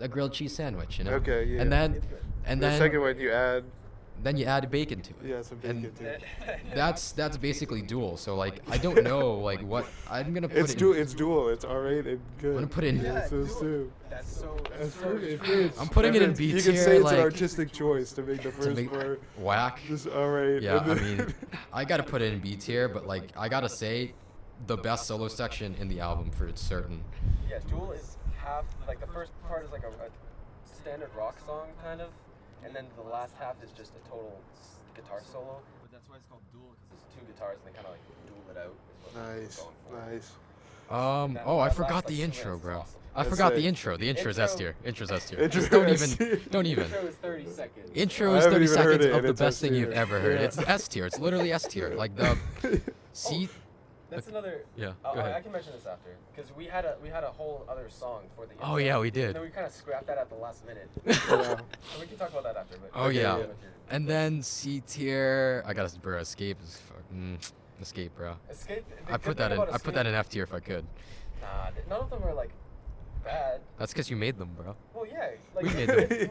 a grilled cheese sandwich, Okay, yeah. And then It's good. and The then second one you add. then you add bacon to it. Yeah, some bacon And too. that's basically dual. So like I don't know like what I'm gonna put It's in. dual. It's dual. It's alright and good. I'm gonna put in. Yeah, so it's dual. too. That's so. That's so perfect. It true. fits. I'm putting it in It B fits. tier. You can say it's like, an artistic choice to make the to first make part whack. just alright. Yeah, I mean, I gotta put it in B tier, but like I gotta say, the best solo section in the album for certain. Yeah, Duel is half, like the first part is like a standard rock song kind of, and then the last half is just a total guitar solo. But that's why it's called Duel, because there's two guitars and they kind of like duel it out. Is what they're Nice, going for. nice. Oh, I that forgot last, the like, intro, two minutes is bro. awesome. I That's forgot it. the intro. The intro's S tier. Intro's S tier. Intro Just don't S even. tier. Don't even. Intro is 30 seconds. Intro I is haven't 30 even heard seconds it, of and the it's best S thing you've tier. ever heard. Yeah. It's S tier. It's literally S tier. Like the. See. That's another. Yeah, I go ahead. can mention this after, because we had a whole other song for the. Oh, intro, yeah, we And did. then we kind of scrapped that at the last minute. Yeah. So we can talk about that after. But Oh, yeah. with your- And then C tier. I gotta, bro. Escape is fucking. Escape, bro. Escape. I put that in. I put that in F tier if I could. Nah, none of them are like bad. That's because you made them, bro. Well, yeah. Like, We made if them.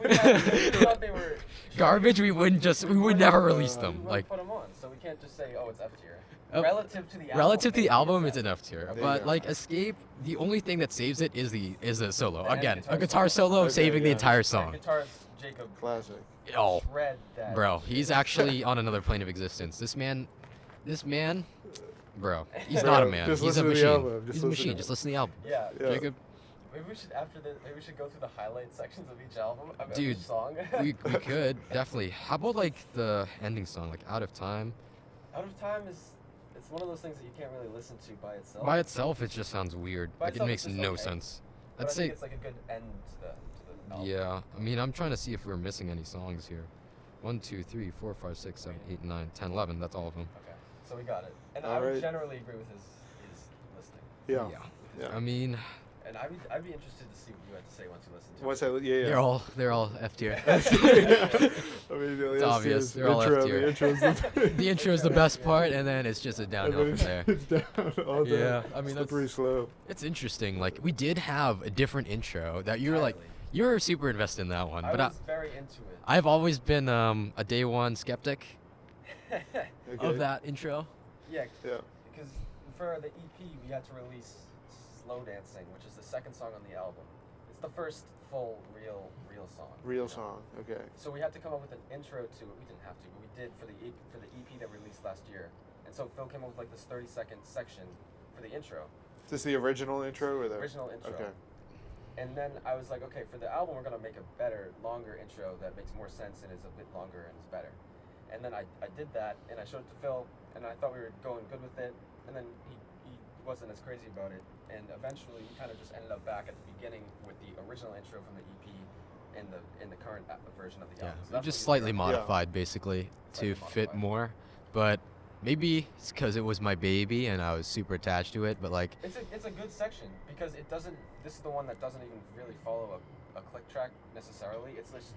we thought they were Garbage. We would never release We them. wouldn't Like put them on, so we can't just say, oh, it's F tier. Oh, Relative to the album. relative to the maybe album, it's it's an F tier. There you But go. like Escape, the only thing that saves it is the solo. And Again, guitar a guitar solo Okay, saving the yeah. entire F. song. Guitars, Jacob. Classic. Oh, Shred that. bro, he's actually on another plane of existence. This man, bro, he's not a Bro, man. just He's a listen to the machine. album. Just He's a listen machine. to Just it. listen to the album. Yeah. Yeah. Jacob, Maybe we should maybe we should go through the highlight sections of each album. Of Dude, each song. we could definitely. How about like the ending song, like Out of Time? Out of Time is. It's one of those things that you can't really listen to by itself. By itself, it just sounds weird. By Like it itself, makes it's just no okay. sense. But I'd I say. think it's like a good end to the album. Yeah, I mean, I'm trying to see if we're missing any songs here. 1, 2, 3, 4, 5, 6, 7, 8, 9, 10, 11. That's all of them. Okay, so we got it. And I would Alright. generally agree with his listing. Yeah. Yeah. I mean, And I'd be interested to see what you had to say once you listen to What's it. that? Yeah, yeah. they're all F tier. I mean, It's obvious. They're all intro, F tier. the intro's the, The intro is the best part, and then it's just a and downhill then from there. it's down all down. Yeah, I mean, that's pretty slow. it's interesting. Like we did have a different intro that you were like, you were super invested in that one, I but was very into it. I've always been a day one skeptic Okay. of that intro. Yeah, Yeah. because for the EP we had to release Slow Dancing, which is the second song on the album. It's the first full real song. Real song. Okay. So we had to come up with an intro to it. We didn't have to, but we did for the EP that we released last year. And so Phil came up with like this 30-second section for the intro, Is this the original intro or the original intro. Okay. And then I was like, okay, for the album we're gonna make a better, longer intro that makes more sense and is a bit longer and is better. And then I did that and I showed it to Phil and I thought we were going good with it. And then he wasn't as crazy about it. And eventually we kind of just ended up back at the beginning with the original intro from the EP in the current version of the Yeah, album. So we that's just what we slightly did. modified basically to Slightly fit modified. more, but maybe it's because it was my baby and I was super attached to it. But like, It's a good section because it doesn't. This is the one that doesn't even really follow a click track necessarily. It's just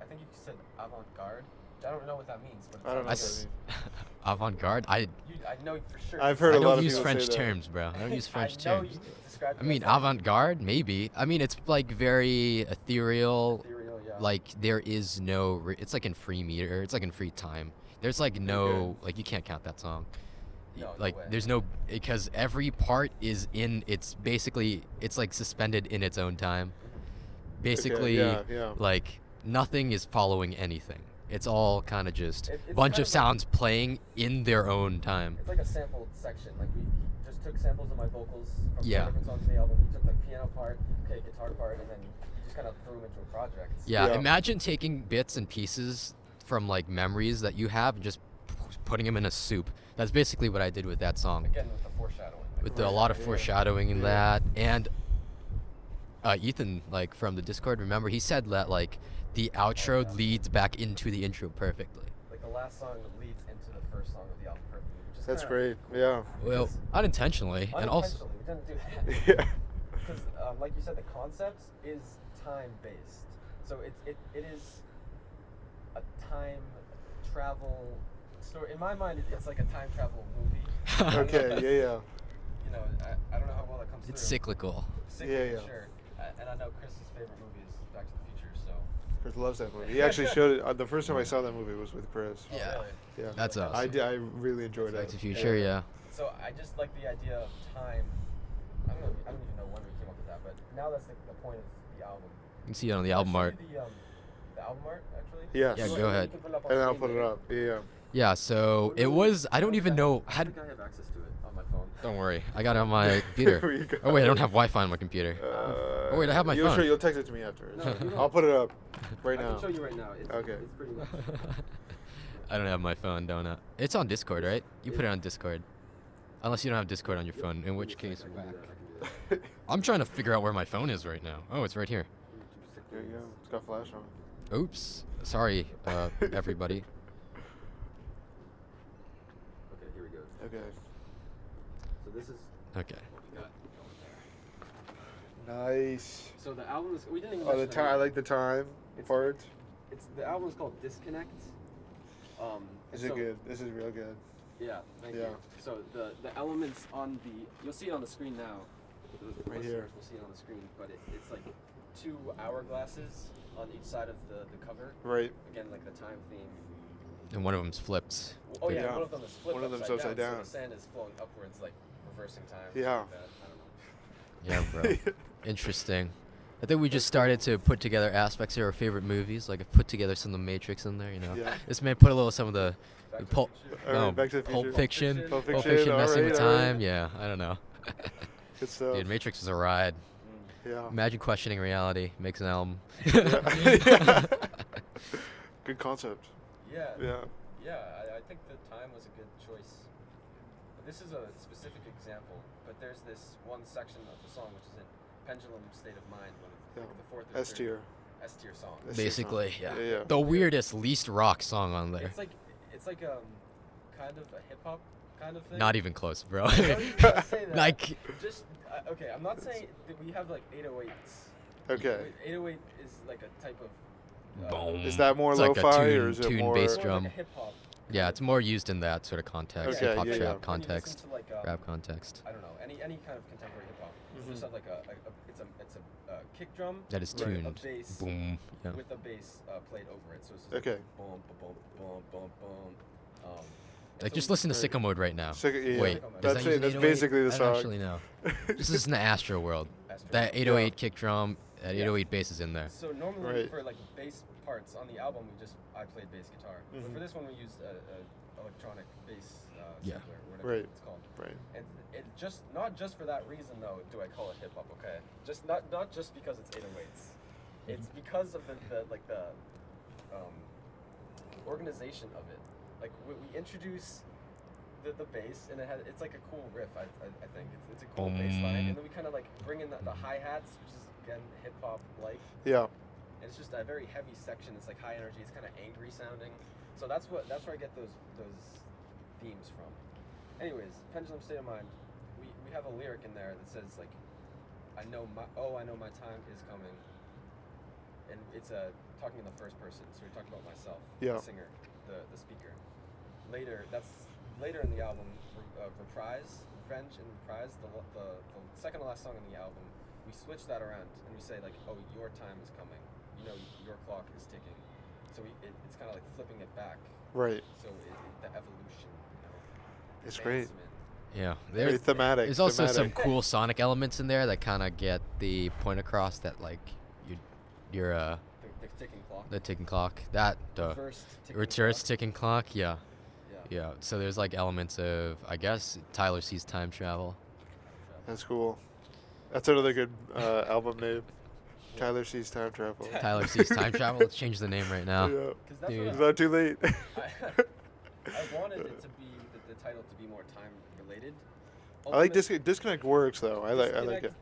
I think you said avant-garde. I don't know what that means. But it I don't know sounds what good. that avant-garde. I I know for sure. I've heard I a lot don't of use people French say that. terms, bro. I don't use French I know terms. you described I it mean, as avant-garde, maybe. I mean, it's like very ethereal. ethereal, yeah. Like there is no. It's like in free meter. It's like in free time. There's like no. Like you can't count that song. No, no Like way. there's no because every part is in. It's basically it's like suspended in its own time. Basically, yeah. like nothing is following anything. It's all kind of just It's bunch kind of of sounds playing in their own time. It's like a sampled section. Like he just took samples of my vocals from Yeah. different songs in the album. He took the piano part, guitar part, and then he just kind of threw them into a project. Yeah, Yeah. imagine taking bits and pieces from like memories that you have and just putting them in a soup. That's basically what I did with that song. Again with the foreshadowing. Like, With a lot of Yeah. foreshadowing in Yeah. that, and Ethan, like from the Discord, remember he said that like the outro leads back into the intro perfectly. Like the last song leads into the first song of the album perfectly, which is That's kinda great. cool. Yeah. Well, unintentionally, and also Unintentionally, we didn't do that. Yeah. Because, like you said, the concept is time-based. So it is a time travel story. In my mind, it's like a time travel movie. Okay. Yeah. You know, I don't know how well that comes it's through. cyclical. Cyclical, Yeah. sure. And I know Chris's favorite movie is Back to the Future, so Chris loves that movie. He actually showed it. The first time I saw that movie was with Chris. Oh, Yeah. really? Yeah. That's us. I really enjoyed Back it. to the Future, yeah. So I just like the idea of time. I don't even know when we came up with that, but now that's the point of the album. You can see it on the album art. The album art, actually? Yes. Yeah, So go ahead. you can put it up on And I'll screen put it later. up. Yeah. Yeah, so it was, I don't even know, I think I have access to it on my phone. don't worry, I got it on my computer. There you go. Oh wait, I don't have Wi-Fi on my computer. Oh, wait, I have my you'll phone. You'll text it to me after. No, you don't. I'll put it up right I now. can show you right now. It's, Okay. It's pretty much. I don't have my phone, don't I? It's on Discord, right? You put it on Discord. Unless you don't have Discord on your phone, in which case, whack. I'm trying to figure out where my phone is right now. Oh, it's right here. There you go. It's got flash on. Oops. Sorry, everybody. Okay, here we go. Okay. So this is Okay. what we got going there. Nice. So the album is. We didn't even. Oh, the mention time. I like the time part. It's the album is called Disconnect. This is good. This is real good. Yeah, thank Yeah. you. So the elements on the you'll see it on the screen now. The Right listeners here. will see it on the screen, but it's like 2 hourglasses on each side of the cover. Right. Again, like the time theme. And one of them's flipped. Oh yeah, Yeah. one of them is flipped. One of them's upside upside down. down. So the sand is flowing upwards, like reversing time. Yeah. Like that. I don't know. Yeah, bro. Interesting. I think we just started to put together aspects of our favorite movies, like I put together some of the Matrix in there, you know. Yeah. This man put a little some of the Back to the pulp, Future. All right, no, Back to the Pulp Future. Fiction, Pulp Fiction, messing with alright. time. Yeah, I don't know. Good stuff. Dude, Matrix was a ride. Yeah. Imagine questioning reality. Makes an album. Yeah. Good concept. Yeah. Yeah. Yeah, I think the time was a good choice. This is a specific example, but there's this one section of the song which is in Pendulum State of Mind, one of Yeah. like the fourth or S third tier. S tier song. S tier Basically, song. yeah. Yeah, yeah. The weirdest, least rock song on there. It's like kind of a hip hop kind of thing. Not even close, bro. I don't even wanna say that. Like, Just okay. I'm not saying that we have like 808s. Okay. 808 is like a type of. boom. Is that more It's like a lo-fi tune, or is it tune more? bass More drum. like a hip hop. Yeah, it's more used in that sort of context, Okay, hip hop yeah, trap yeah. When you listen context, to, like, rap context. I don't know any kind of contemporary hip hop. Mhm. Just have like it's a kick drum. That is Right. A tuned. bass Boom. Yeah. with a bass played over it. So it's just Okay. like boom, boom, boom, boom, boom. And Like, so just we- listen to Right. Sicko Mode right now. Yeah. Wait, That's does That's that use it. an That's 808? basically the I song. don't actually know. Just listen to Astro World. Astro That World. 808 kick drum, that Yeah. 808 bass is in there. So normally Right. for like bass parts on the album, I played bass guitar. But Mhm. for this one, we used a electronic bass Yeah. sampler, or whatever Right. it's called. Right. And it just not just for that reason though do I call it hip hop. Okay, just not just because it's 808s. It's because of the organization of it. Like we introduce the bass and it's like a cool riff. I think it's a cool bass line, and then we kind of like bring in the hi hats, which is again hip hop like. Yeah. And it's just a very heavy section. It's like high energy. It's kind of angry sounding. So that's where I get those themes from. Anyways, Pendulum State of Mind. We have a lyric in there that says like, I know my time is coming. And it's talking in the first person. So we're talking about myself, Yeah. the singer, the speaker. Later in the album, Reprise, Revenge and Reprise, the second to last song on the album, we switch that around and we say like, oh, your time is coming. You know, your clock is ticking. So it's kind of like flipping it back. Right. So the evolution, you know. It's great. advancement. Yeah. Very thematic. There's also some thematic. cool sonic elements in there that kind of get the point across that like you're The ticking clock. the ticking clock. That Reversed ticking reverse clock. ticking clock. Yeah. Yeah. Yeah. So there's like elements of I guess Tyler sees time travel. That's cool. That's another good album name. Tyler sees time travel. Tyler sees time travel. Let's change the name right now. Yeah. 'Cause that's Dude. It's what not too late. I wanted it to be the title to be more time related. I like Ultimate- Disconnect works though. I like it. Disconnect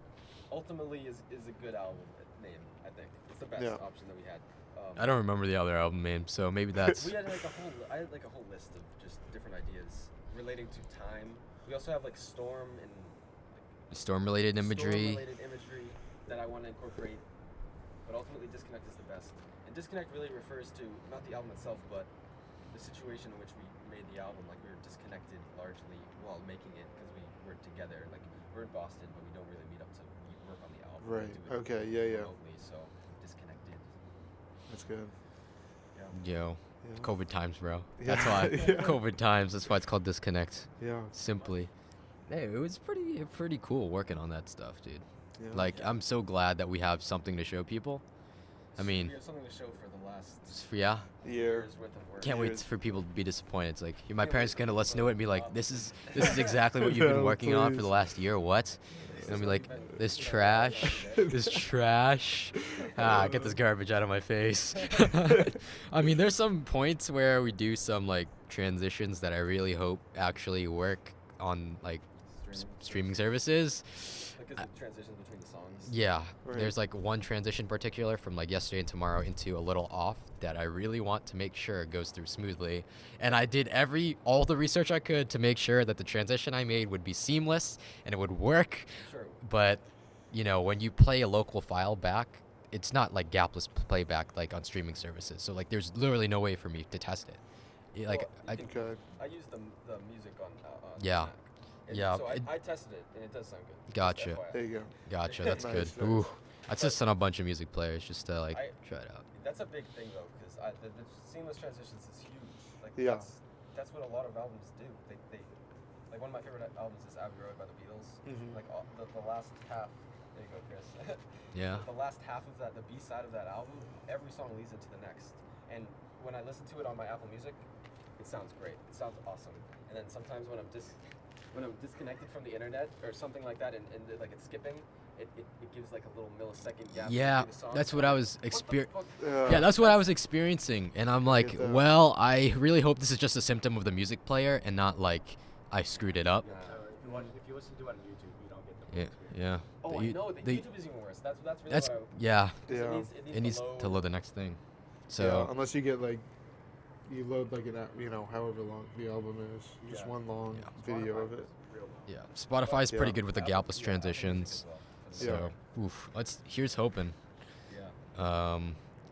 ultimately is a good album name. I think it's the best Yeah. option that we had. I don't remember the other album name, so maybe that's We had like I had like a whole list of just different ideas relating to time. We also have like storm and storm-related imagery. storm-related imagery that I want to incorporate. But ultimately, Disconnect is the best. And Disconnect really refers to not the album itself, but the situation in which we made the album. Like we were disconnected largely while making it because we were together. Like we're in Boston, but we don't really meet up to work on the album. We Right. do it Okay. Yeah. Yeah. remotely, so disconnected. That's good. Yo, Yeah. COVID times, bro. Yeah. That's why. Yeah. COVID times. That's why it's called Disconnect. Yeah. Simply. Hey, it was pretty cool working on that stuff, dude. Yeah. Like, I'm so glad that we have something to show people. I mean, we have something to show for the last yeah. Year. year's worth of work. Can't wait Years. for people to be disappointed. It's like my Can't parents wait gonna for listen to it and be like, "This is exactly what you've been No, working on for the please. last year." What? And I'll be like, "This trash, this trash. Get this garbage out of my face." I mean, there's some points where we do some like transitions that I really hope actually work on like streaming services. Like the transitions between the songs. Yeah, Right. there's like one transition in particular from like yesterday and tomorrow into a little off that I really want to make sure goes through smoothly. And I did all the research I could to make sure that the transition I made would be seamless and it would work. Sure. But, you know, when you play a local file back, it's not like gapless playback like on streaming services. So like there's literally no way for me to test it. Like Well, you I, can- Okay. I use the music on Yeah. Mac. And Yeah, So it- I tested it and it does sound good. Just Gotcha. FYI. There you go. gotcha, that's Nice, good. nice. Ooh, I just on a bunch of music players just to like I- try it out. That's a big thing though, because the seamless transitions is huge. Like Yeah. that's what a lot of albums do. They like one of my favorite albums is Abbey Road by the Beatles. Mhm. Like the last half. There you go, Chris. Yeah. The last half of that, the B side of that album, every song leads into the next. And when I listen to it on my Apple Music, it sounds great. It sounds awesome. And then sometimes when I'm disconnected from the internet or something like that, and like it's skipping, it gives like a little millisecond gap. Yeah, between the songs. that's what I was experiencing. Yeah. Yeah, that's what I was experiencing, and I'm like, Get that. well, I really hope this is just a symptom of the music player and not like I screwed it up. If you listen to it on YouTube, you don't get the Yeah, full experience. yeah. Oh, The I know. The the- YouTube is even worse. That's really That's what yeah. 'cause Yeah. It needs to load the next thing. So Yeah, unless you get like, you load like however long the album is, just Yeah. one long Yeah. video Spotify of it. is real long. yeah, Spotify's pretty Yeah. good with the Apple- gapless yeah, Apple Music transitions. as well. So here's hoping. Yeah.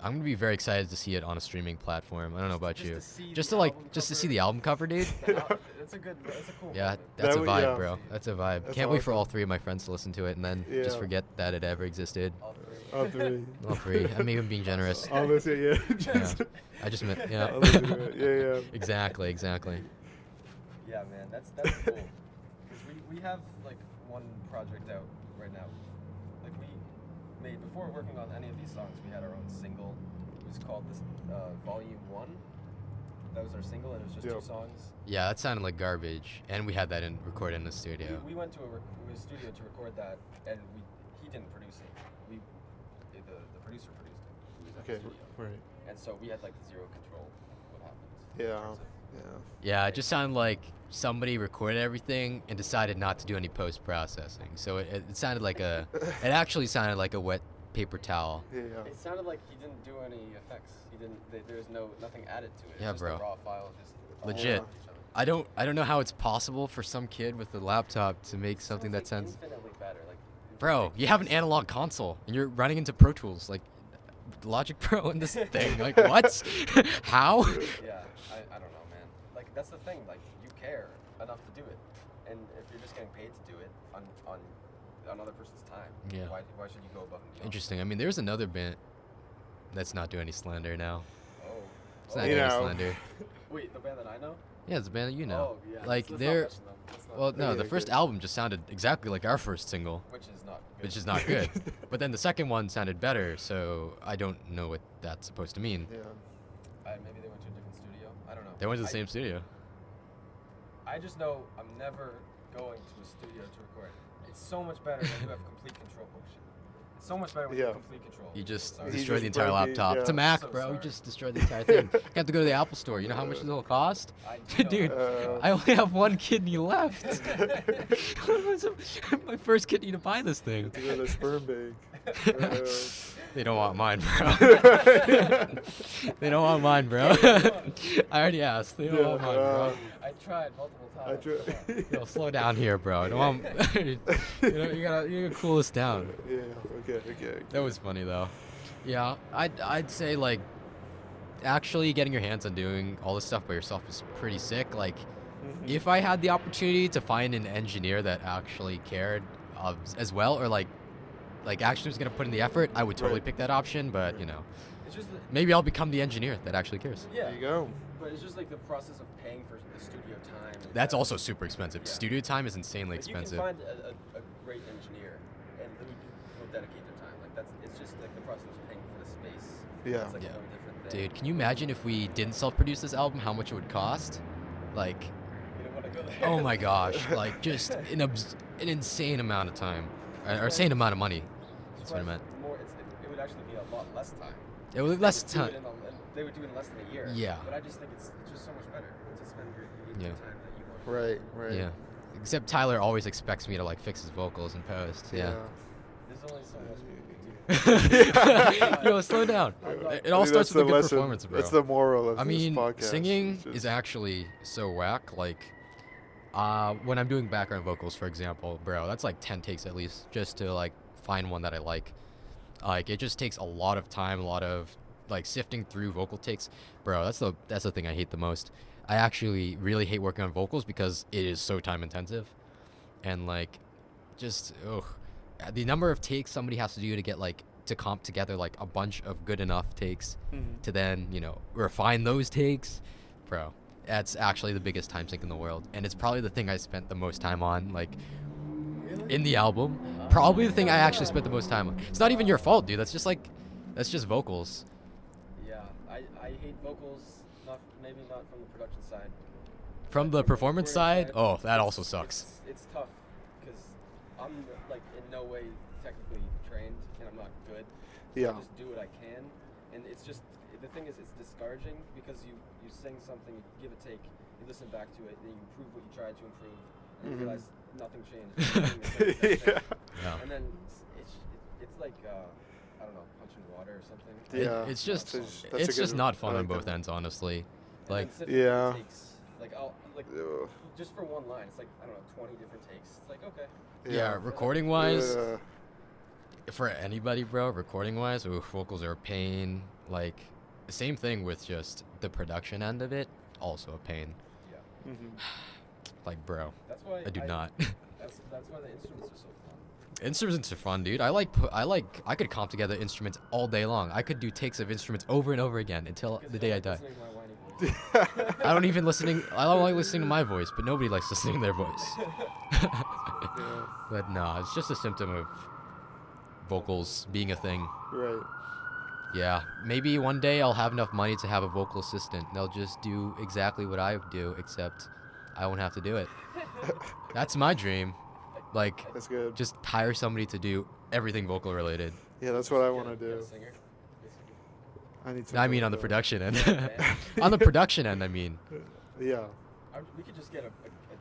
I'm gonna be very excited to see it on a streaming platform. I don't know about Just you. to see Just the to like album just to see cover. the album cover, dude. That's a cool. Yeah, moment. that's a would- vibe, yeah. bro. That's a vibe. That's Can't wait for awesome. all three of my friends to listen to it and then just Yeah. forget that it ever existed. All three. All three. All three. I'm even being generous. All this, yeah. Yeah. Just, I just meant, yeah. I'll listen to it. Yeah, yeah. Exactly. Yeah, man, that's cool. Because we have like one project out right now. Like we made before working on any of these songs, we had our own single. It was called this Volume 1. That was our single, and it was just Yep. 2 songs. Yeah, that sounded like garbage, and we had that recorded in the studio. We went to a studio to record that, and he didn't produce it. The producer produced it. Who was at Okay, the studio. right. And so we had like zero control of what happened. in Yeah, terms of- yeah. Yeah, it just sounded like somebody recorded everything and decided not to do any post processing. So it sounded like it actually sounded like a wet paper towel. Yeah, It sounded like he didn't do any effects. He didn't. There's nothing added to it. It's Yeah, just bro. a raw file. Just Legit. all over each other. I don't know how it's possible for some kid with a laptop to make something that Sounds sounds. like infinitely better. Like, Bro, you have an analog console and you're running into Pro Tools like Logic Pro in this thing. Like what? How? Yeah, I don't know, man. Like that's the thing. Like you care enough to do it, and if you're just getting paid to do it on another person's time, Yeah. why should you go above and beyond? Interesting. I mean, there's another band that's not doing any slander now. Oh. It's not You doing any know. slander. Wait, the band that I know? Yeah, it's a band that you know. Oh, yeah. Like, let's they're- Not mention them. Let's not- Well, no, Yeah, the first good. album just sounded exactly like our first single, which is not good. which is not good. But then the second one sounded better, so I don't know what that's supposed to mean. Yeah. Maybe they went to a different studio. I don't know. They went to the same studio. I just know I'm never going to a studio to record. It's so much better when you have complete control. Oh shit. It's so much better when you have Yeah. complete control. You just Sorry. He destroyed the just entire broke it, laptop. It's a yeah. Mac, So bro. You sorry. just destroyed the entire thing. You have to go to the Apple store. You know how much it'll cost? I Dude, know. I only have one kidney left. My first kidney to buy this thing. To go to the sperm bank. They don't want mine, bro. They don't want mine, bro. I already asked. They don't want mine, bro. I tried multiple I times. try. Yo, slow down here, bro. I don't want. You gotta cool this down. Yeah. Okay. That was funny though. Yeah, I'd say like actually getting your hands on doing all this stuff by yourself is pretty sick. Like Mhm. if I had the opportunity to find an engineer that actually cared as well, or like like actually was gonna put in the effort, I would totally Right. pick that option. But you know, It's just maybe I'll become the engineer that actually cares. yeah. There you go. But it's just like the process of paying for the studio time. and That's that. also super expensive. Yeah. Studio time is insanely Like, expensive. You can find a great engineer, and who will dedicate their time. Like it's just like the process of paying for the space. Yeah. It's like Yeah. a whole different thing. Dude, can you imagine if we didn't self-produce this album, how much it would cost? Like, You don't want to go there. oh my gosh, like just an insane amount of time, or insane amount of money. That's what I meant. It would actually be a lot less time. It was They less would do time. it they would do it in less than a year. Yeah. But I just think it's just so much better to spend your Yeah. time that you want. Right. Yeah. Except Tyler always expects me to like fix his vocals in post. Yeah. There's only so much we can do. Yo, slow down. It all I mean, starts that's with a the good lesson. performance, bro. That's the moral of I mean, this podcast. singing It's just- is actually so whack. Like, when I'm doing background vocals, for example, bro, that's like 10 takes at least just to like find one that I like. Like, it just takes a lot of time, a lot of like sifting through vocal takes, bro. That's the thing I hate the most. I actually really hate working on vocals because it is so time intensive, and like, just the number of takes somebody has to do to get like to comp together like a bunch of good enough takes to then refine those takes, bro. That's actually the biggest time sink in the world, and it's probably the thing I spent the most time on, like in the album. Probably the thing I actually spent the most time on. It's not even your fault, dude. That's just vocals. Yeah, I hate vocals. Maybe not from the production side. From the performance recording side, oh, that also sucks. It's tough because I'm like in no way technically trained and I'm not good. So Yeah. I just do what I can, and it's just the thing is it's discouraging because you sing something, you give a take, you listen back to it, then you improve what you tried to improve, and you realize nothing changed. You're doing the same exact thing. Yeah. And then it's like I don't know, punching water or something. Yeah. It's just That's a it's good just not fun I on like both that. ends, honestly. And Like, then sifting through Yeah. takes, like I'll like Ugh. just for one line, it's like I don't know, 20 different takes. It's like okay. yeah, recording wise, Ugh. for anybody, bro, recording wise, vocals are a pain. Like, the same thing with just the production end of it, also a pain. Yeah. Mhm. Like, bro, That's why I do not. That's why the instruments are so fun. Instruments are fun, dude. I could comp together instruments all day long. I could do takes of instruments over and over again until Because the you day I like die. listening to my whiny voice. I don't like listening to my voice, but nobody likes listening to their voice. Yeah. But nah, it's just a symptom of vocals being a thing. Right. Yeah, maybe one day I'll have enough money to have a vocal assistant. They'll just do exactly what I do, except I won't have to do it. That's my dream. Like, That's good. just hire somebody to do everything vocal related. Yeah, that's what I want to Get a do. singer, I need. I mean, on the production end. On the production end, I mean. Yeah. we could just get a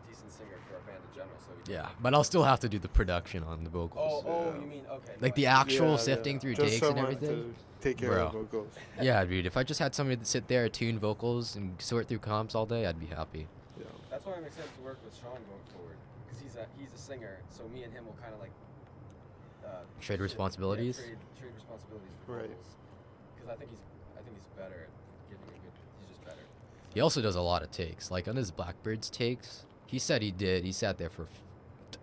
decent singer for our band in general. So we Yeah, but I'll still have to do the production on the vocals. Oh, Yeah. you mean okay. Like the no, actual Yeah, sifting yeah. through Just takes and someone everything. to take care of the vocals. Yeah, dude. If I just had somebody to sit there, tune vocals, and sort through comps all day, I'd be happy. Yeah. That's why I'm excited to work with Sean going forward, because he's a singer. So me and him will kind of like Trade responsibilities? Yeah, trade responsibilities for Right. vocals. Because I think he's better at giving a good. He's just better. He also does a lot of takes. Like on his Blackbirds takes, he said he sat there for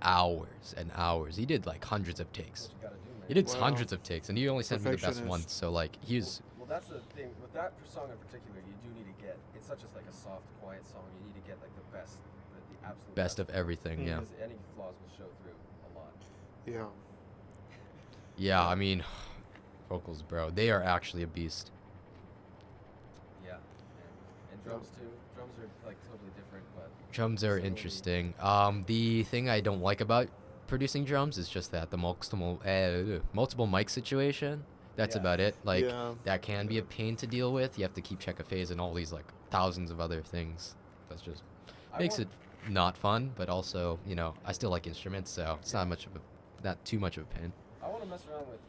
hours and hours. He did like hundreds of takes. What you gotta do, man. He did Wow. hundreds of takes, and he only sent me the best Perfectionist. one. So like, he's Well, that's the thing with that song in particular. You do need to get. It's such as like a soft, quiet song. You need to get like the best, the absolute best of everything. Yeah. Because any flaws will show through a lot. Yeah. Yeah. I mean, vocals, bro. They are actually a beast. Yeah. And drums too. Drums are like totally different, but Drums are Similarly. interesting. The thing I don't like about producing drums is just that the multiple mic situation. That's Yeah. about it. Like, Yeah. that can be a pain to deal with. You have to keep check of phase and all these like thousands of other things. That's just makes it not fun, but also, I still like instruments, so it's not too much of a pain. I want to mess around with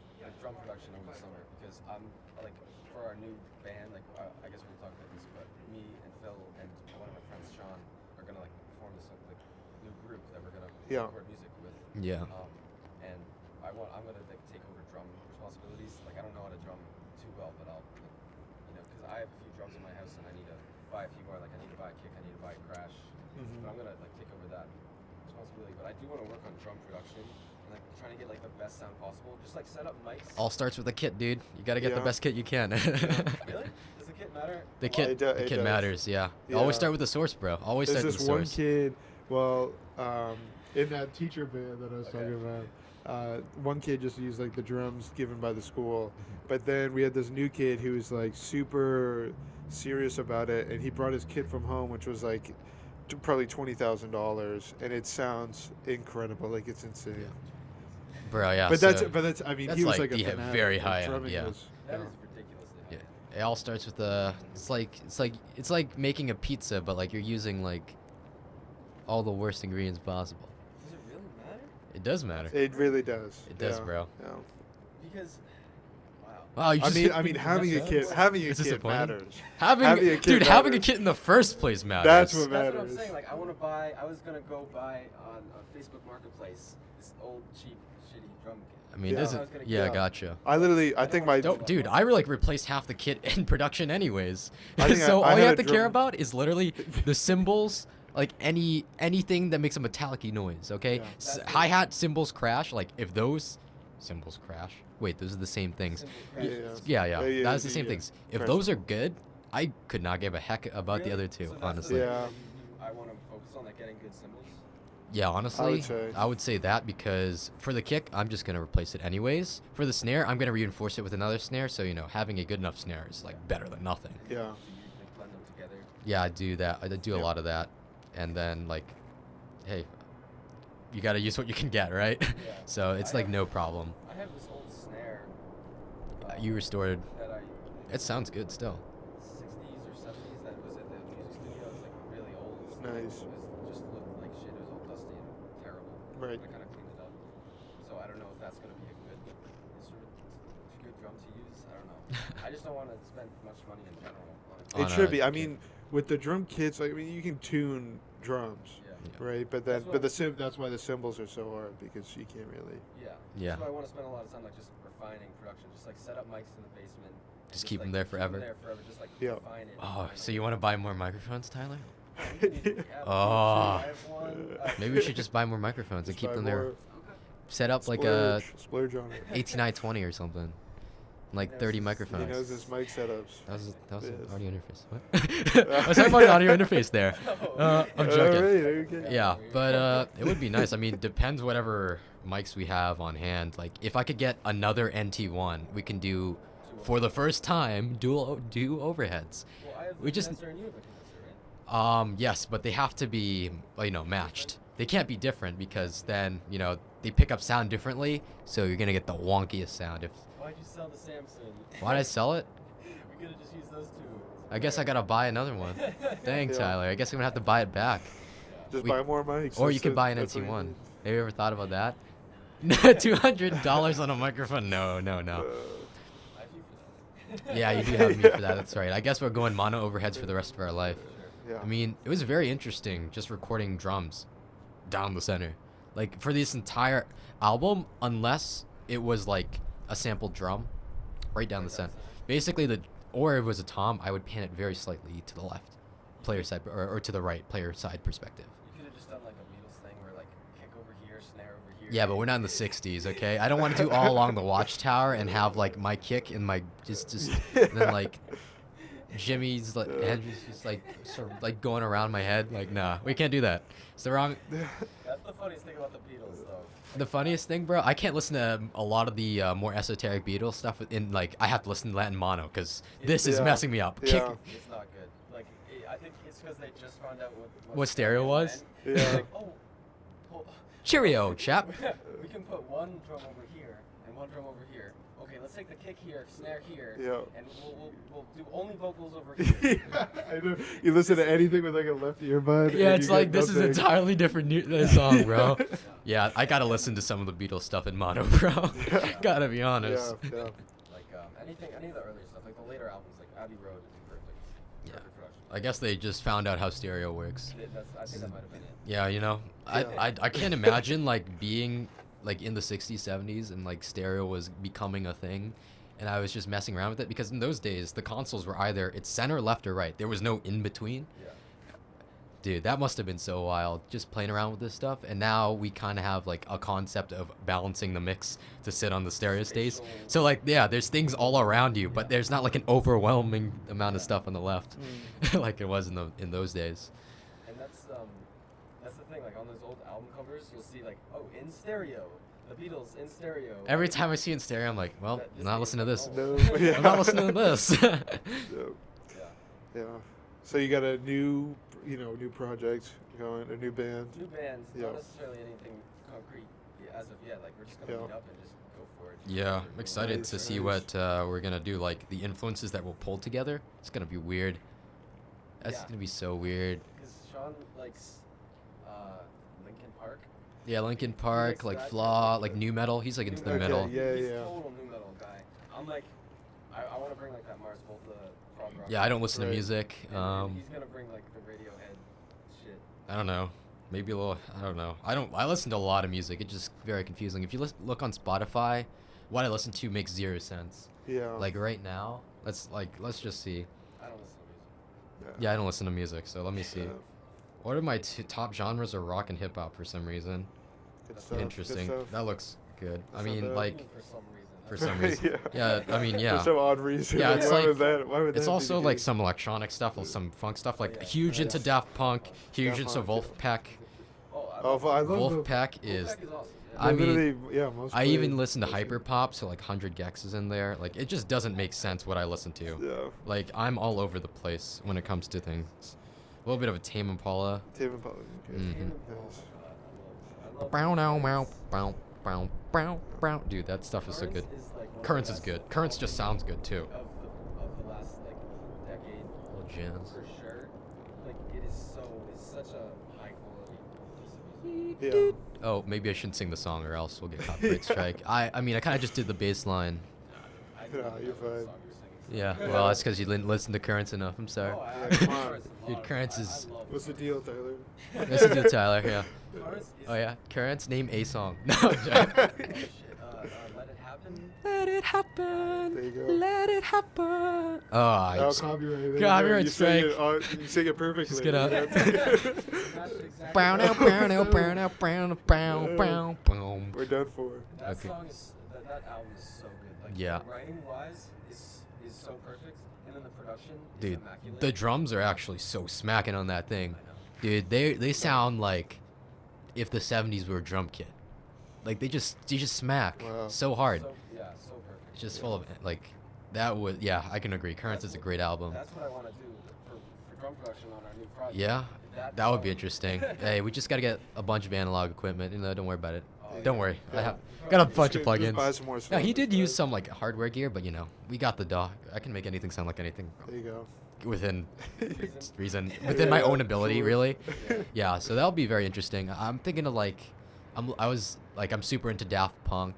drum production over the summer because I'm like for our new band. Like I guess we'll talk about this, but me and Phil and one of my friends Sean are gonna like form this like new group that we're gonna Yeah. record music with. Yeah. And I'm gonna like take over drum responsibilities. Like I don't know how to drum too well, but I'll because I have a few drums in my house and I need to buy a few more. Like I need to buy a kick, I need to buy a crash. Mhm. But I'm gonna like take over that responsibility. But I do want to work on drum production like trying to get like the best sound possible. Just like set up mics. All starts with a kit, dude. You gotta get the Yeah. best kit you can. Really? Does the kit matter? The A lot? kit, It do- the it kit does. matters. Yeah. Yeah. Always start with the source, bro. Always There's start with this the one source. kid, well, in that teacher band that I was Okay. talking about, one kid just used like the drums given by the school, but then we had this new kid who was like super serious about it, and he brought his kit from home, which was like probably $20,000, and it sounds incredible, like it's insane. Bro, yeah. But so that's I mean that's he was like like a the fanatic. very Like, high end, drumming yeah. was, That yeah. is ridiculously high. Yeah. It all starts with the. It's like making a pizza, but like you're using like all the worst ingredients possible. Does it really matter? It does matter. It really does. It does, yeah, bro. Yeah. Because, wow. Wow, you I just mean, hit I mean, the having a mess kid, up. having a It's kid disappointing. matters. Having having a kid dude, having a matters. kid in the first place matters. That's what That's what I'm matters. saying. Like, I was gonna go buy on Facebook Marketplace this old cheap shitty drum kit. I mean, Yeah. isn't? I was gonna Yeah, get- gotcha. I think my Dude, I like replaced half the kit in production anyways. I think So I all you had have a to care drum- about is literally the cymbals, like anything that makes a metallic noise. Okay, Yeah. That's it. hi hat cymbals crash. Like if those cymbals crash, wait, those are the same things. Simple Yeah, crashes. Yeah, that's the yeah, same yeah. things. If Correct. those are good, I could not give a heck about the Really? other two, So that's honestly. the Yeah. thing I want to focus on, like getting good cymbals. Yeah, honestly, say. I would say that because for the kick, I'm just gonna replace it anyways. For the snare, I'm gonna reinforce it with another snare. So having a good enough snare is like better than nothing. yeah. Do you like blend them together? Yeah, I do that. I do a Yeah. lot of that, and then like, hey, you gotta use what you can get, right? Yeah. So it's I like have- no problem. I have this old snare. You restored. That I. It sounds good still. 60s or 70s that was at the music studio. It's like really old. Snare. Nice. It was just looked like shit. It was all dusty and terrible. Right. I kind of cleaned it up. So I don't know if that's gonna be a good instrument, a good drum to use. I don't know. I just don't want to spend much money in general on it. On It should a be. I kit. mean, with the drum kits, like, I mean, you can tune drums, Yeah. right? But then, That's but what- that's why the cymbals are so hard because you can't really. Yeah. Yeah. That's why I want to spend a lot of time like just refining production. Just like set up mics in the basement. and Just keep 'em like, there keep 'em forever. there forever. Just like Yeah. refine it. Oh, refine so it. you want to buy more microphones, Tyler? Yeah, Oh. I have one. Maybe we should just buy more microphones and Just keep buy them there. more, Set up like a splurge on it. 8920 or something, like knows 30 his- microphones. He knows his mic setups. That was an Yes. audio interface. What? I was talking about an audio interface there. I'm joking. Alright, okay. Yeah, but it would be nice. I mean, depends whatever mics we have on hand. Like, if I could get another NT1, we can do, for the first time, do overheads. Well, I have we a just- condenser and you have a condenser, right? Yes, but they have to be, matched. They can't be different because then, they pick up sound differently. So you're gonna get the wonkiest sound. Why'd you sell the Samsung? Why'd I sell it? We could have just used those two. I guess I gotta buy another one. Dang, Yeah. Tyler. I guess I'm gonna have to buy it back. Just We- buy more mics. Or you That's could it. buy an That's what you NT1. need. Have you ever thought about that? $200 on a microphone? No. I have you for that. Yeah, you do have me for that. That's right. I guess we're going mono overheads for the rest of our life. Yeah. I mean, it was very interesting just recording drums down the center. Like, for this entire album, unless it was like a sampled drum right down the center. Basically, or if it was a tom, I would pan it very slightly to the left, player side, or to the right, player side perspective. You could have just done like a Beatles thing where like kick over here, snare over here. Yeah, but we're not in the 60s, okay? I don't want to do all along the watchtower and have like my kick and my just and then like Jimmy's like Andrew's just like sort of like going around my head. Like, nah, we can't do that. It's the wrong. That's the funniest thing about the Beatles, though. The funniest thing, bro, I can't listen to a lot of the more esoteric Beatles stuff in like I have to listen to that in mono because this is Yeah. messing me up. Yeah. It's not good. Like, I think it's because they just found out What stereo was? And Yeah. they're like, oh, Cheerio, chap. we can put one drum over here and one drum over here. Okay, let's take the kick here, snare here, Yeah. and we'll do only vocals over here. I know. You listen to anything with like a left earbud. Yeah, and it's you like get this is nothing. entirely different song, bro. Yeah, I gotta listen to some of the Beatles stuff in mono, bro. Gotta be honest. Yeah, Like any of the earlier stuff, like the later albums, like Abbey Road is perfect. Yeah. Perfect production. I guess they just found out how stereo works. I think that might have been it. Yeah, Yeah. I can't imagine like being like in the 60s, 70s and like stereo was becoming a thing and I was just messing around with it because in those days the consoles were either it's center, left or right. There was no in between. Yeah. Dude, that must have been so wild, just playing around with this stuff. And now we kind of have like a concept of balancing the mix to sit on the stereo stage. So like, yeah, there's things all around you, but there's not like an overwhelming amount of stuff on the left, like it was in those days. And that's the thing. Like on those old album covers, you'll see like, oh, in stereo, the Beatles in stereo. Every time I see it in stereo, I'm like, well, I'm not listening to this. No, I'm not listening to this. No. Yeah. Yeah. So you got a new, new project going, a new band. New bands, Yeah. not necessarily anything concrete as of yet. Like we're just gonna meet up and just go for it. Yeah, I'm excited to see Nice. what we're gonna do. Like the influences that we'll pull together. It's gonna be weird. That's Yeah. gonna be so weird. Because Sean likes Linkin Park. Yeah, Linkin Park, like that Flaw, type of like new metal. He's like into the Okay, metal. yeah. He's total new metal guy. I'm like, I want to bring like that Mars Volta prog rock. Yeah, I don't listen to Right. music. And he's gonna bring like the Radiohead shit. I don't know. Maybe a little. I don't know. I listen to a lot of music. It's just very confusing. If you look on Spotify, what I listen to makes zero sense. Yeah. Like right now, let's just see. I don't listen to music. Yeah, I don't listen to music, so let me see. Yeah. What are my top genres are rock and hip hop for some reason. Good stuff. Interesting. Good stuff. That looks good. I That's not mean, bad. like For some reason. for some reason. Yeah, I mean, yeah. For some odd reason. Yeah, it's why like- would that, why would It's that be also the like case? some electronic stuff, some funk stuff. Like yeah. huge into Daft Punk, huge Daft into Punk, Wolfpack. Oh, I love Wolfpack Wolfpack is. is awesome. Yeah. I mean, literally, yeah, most I even played listen to person. hyperpop, so like 100 Gex is in there. Like it just doesn't make sense what I listen to. Yeah. Like I'm all over the place when it comes to things. A little bit of a Tame Impala. Tame Impala. Okay. Mhm. Nice. I love Dude, that stuff is so good. Currents is, like, one of the Currents is best good. Currents just sounds good too. of the last like decade Little jazz. for sure. Like it's such a high quality piece of music. Yeah. Oh, maybe I shouldn't sing the song or else we'll get copyright strike. I mean, I kind of just did the bass line. I Yeah, love you're that fine. song you're singing. Yeah, well, that's because you didn't listen to Currents enough. I'm sorry. Oh, Yeah, come on. Currents a Dude, lot. Currents I is- love What's the it. deal, Tyler? This is good, Tyler. Yeah. Currents is Oh yeah, Currents. Name a song. No, I'm joking. shit. Let it happen. Let it happen. There you go. Let it happen. Oh, I Oh, just, copyright. There you Copyright go. You sing it, strike. you sing it perfectly. Just gonna- Matched exactly. Brown out, brown out, brown out, brown out, brown, brown, boom. We're done for. That Okay. song is that album is so good. Like Yeah. writing wise is so perfect, and then the production is Dude, immaculate. the drums are actually so smacking on that thing. I know. Dude, they sound like if the 70s were a drum kit. Like they just smack Wow. so hard. So, yeah, so perfect. It's just Yeah. full of like that was yeah, I can agree. Currents is a great album. That's what I want to do for drum production on our new project. Yeah, That that would be song- interesting. Hey, we just gotta get a bunch of analog equipment. Don't worry about it. Oh, Don't yeah. worry. I Yeah. have got a bunch Just of just buy plugins. some more No, stuff. he did use some like hardware gear, but we got the dog. I can make anything sound like anything There you go. within reason, within my own ability, sure. really. Yeah. Yeah, so that'll be very interesting. I'm thinking of like, I'm super into Daft Punk,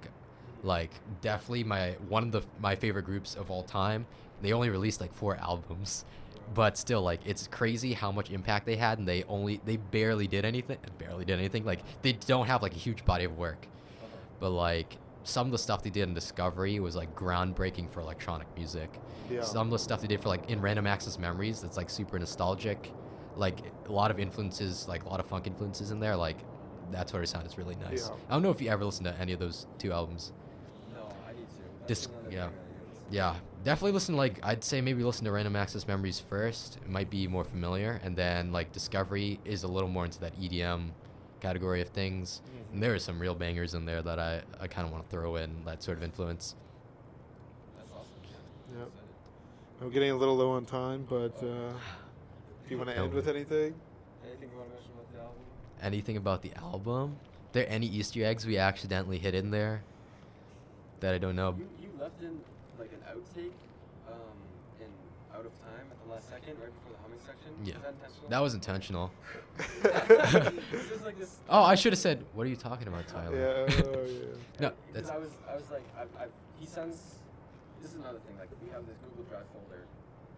like definitely one of my favorite groups of all time. They only released like 4 albums, but still like it's crazy how much impact they had, and they barely did anything. Like they don't have like a huge body of work, but like some of the stuff they did in Discovery was like groundbreaking for electronic music. Yeah. Some of the stuff they did for like in Random Access Memories, that's like super nostalgic. Like a lot of influences, like a lot of funk influences in there. Like that sort of sound is really nice. Yeah. I don't know if you ever listened to any of those 2 albums. No, I need to. This- That's another yeah. thing I need to listen Yeah, definitely listen to like I'd say maybe listen to Random Access Memories first. It might be more familiar, and then like Discovery is a little more into that EDM category of things. And there are some real bangers in there that I kind of want to throw in that sort of influence. to. That's awesome. Yeah. Yep. I'm getting a little low on time, but do you want to end with anything? Anything you want to mention about the album? Anything about the album? There any Easter eggs we accidentally hid in there that I don't know? You left in like an outtake, in Out of Time at the last second, right before the humming section. Yeah. Was that intentional? That was intentional. It's just like this. Oh, I should have said, "What are you talking about, Tyler?" Yeah. Oh, yeah. No, Because that's I was like, he sends. This is another thing. Like we have this Google Drive folder,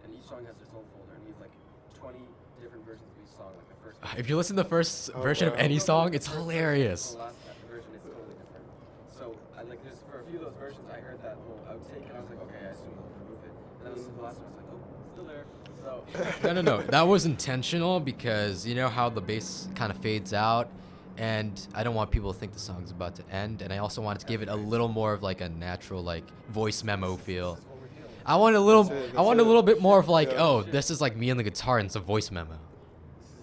and each song has its own folder, and we have like 20 different versions of each song. Like the first. if you listen to the first Oh, version of wow. any No, song, the it's first hilarious. version, the last version is totally different. So I like there's for a few of those versions, I heard that little outtake, and I was like, okay, I assume they'll remove it. And then I listened to the last one, I was like, oh, it's still there. So. No. That was intentional because you know how the bass kind of fades out, and I don't want people to think the song's about to end, and I also wanted to give it a little more of like a natural like voice memo feel. I want a little, I want a little bit more of like, oh, this is like me and the guitar, and it's a voice memo.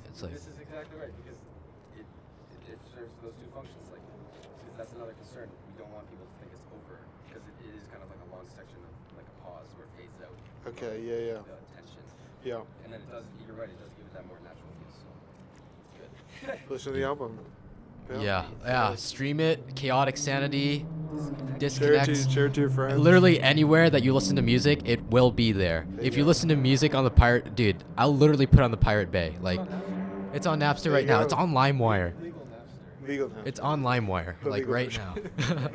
It's like, This is exactly right because it serves those two functions. Like, because that's another concern. We don't want people to think it's over because it is kind of like a long section of like a pause where it fades out. Okay, yeah. The tension. Yeah. And then it does. You're right. It does give it that more natural feel. So it's good. Listen to the album. yeah. Stream it. Chaotic Sanity. Share it Disconnects. to your friends. Literally anywhere that you listen to music, it will be there. If you listen to music on the pirate, dude, I'll literally put on the Pirate Bay. Like, it's on Napster right now. It's on LimeWire. Legal now. It's on LimeWire, like Legal right version. now.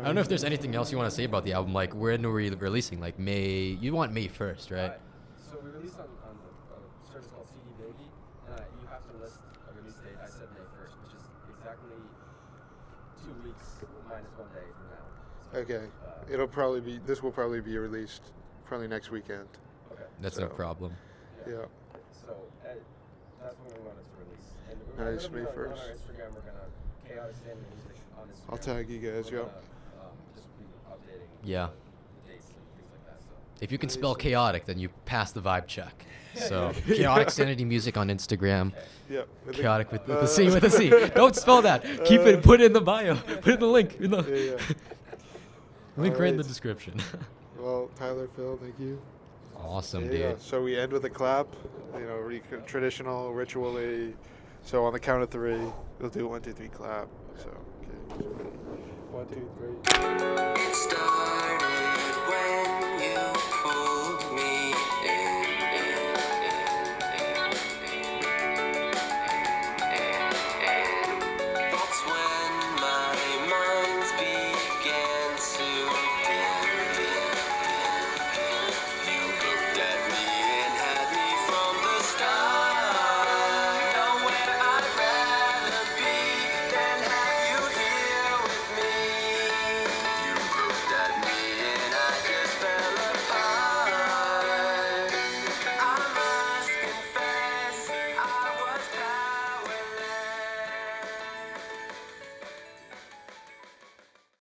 I don't know if there's anything else you want to say about the album. Like, when are we releasing? Like May? You want May 1st, right? So we released on the service called CD Baby, and you have to list a release date. I said May 1st, which is exactly 2 weeks minus 1 day from now. So, Okay. It'll probably be. This will probably be released probably next weekend. Okay. That's no So- problem. Yeah. So that's when we wanted to release. And Nice, it'll be May on 1st. our Instagram, we're gonna Chaotic Sanity Music on Instagram. I'll tag you guys. We're Yeah. gonna, just be updating Yeah. the dates and things like that. So. If you can spell chaotic, then you pass the vibe check. So, Chaotic Sanity Music on Instagram. Yeah. Chaotic with the C, with the C. Don't spell that. Keep it, put it in the bio. Put it in the link. Yeah. Link right in the Alright. description. Well, Tyler, Phil, thank you. Awesome, Yeah. dude. So we end with a clap. You know, traditional, ritually. So on the count of 3, we'll do 1, 2, 3, clap. So okay. 1, 2, 3.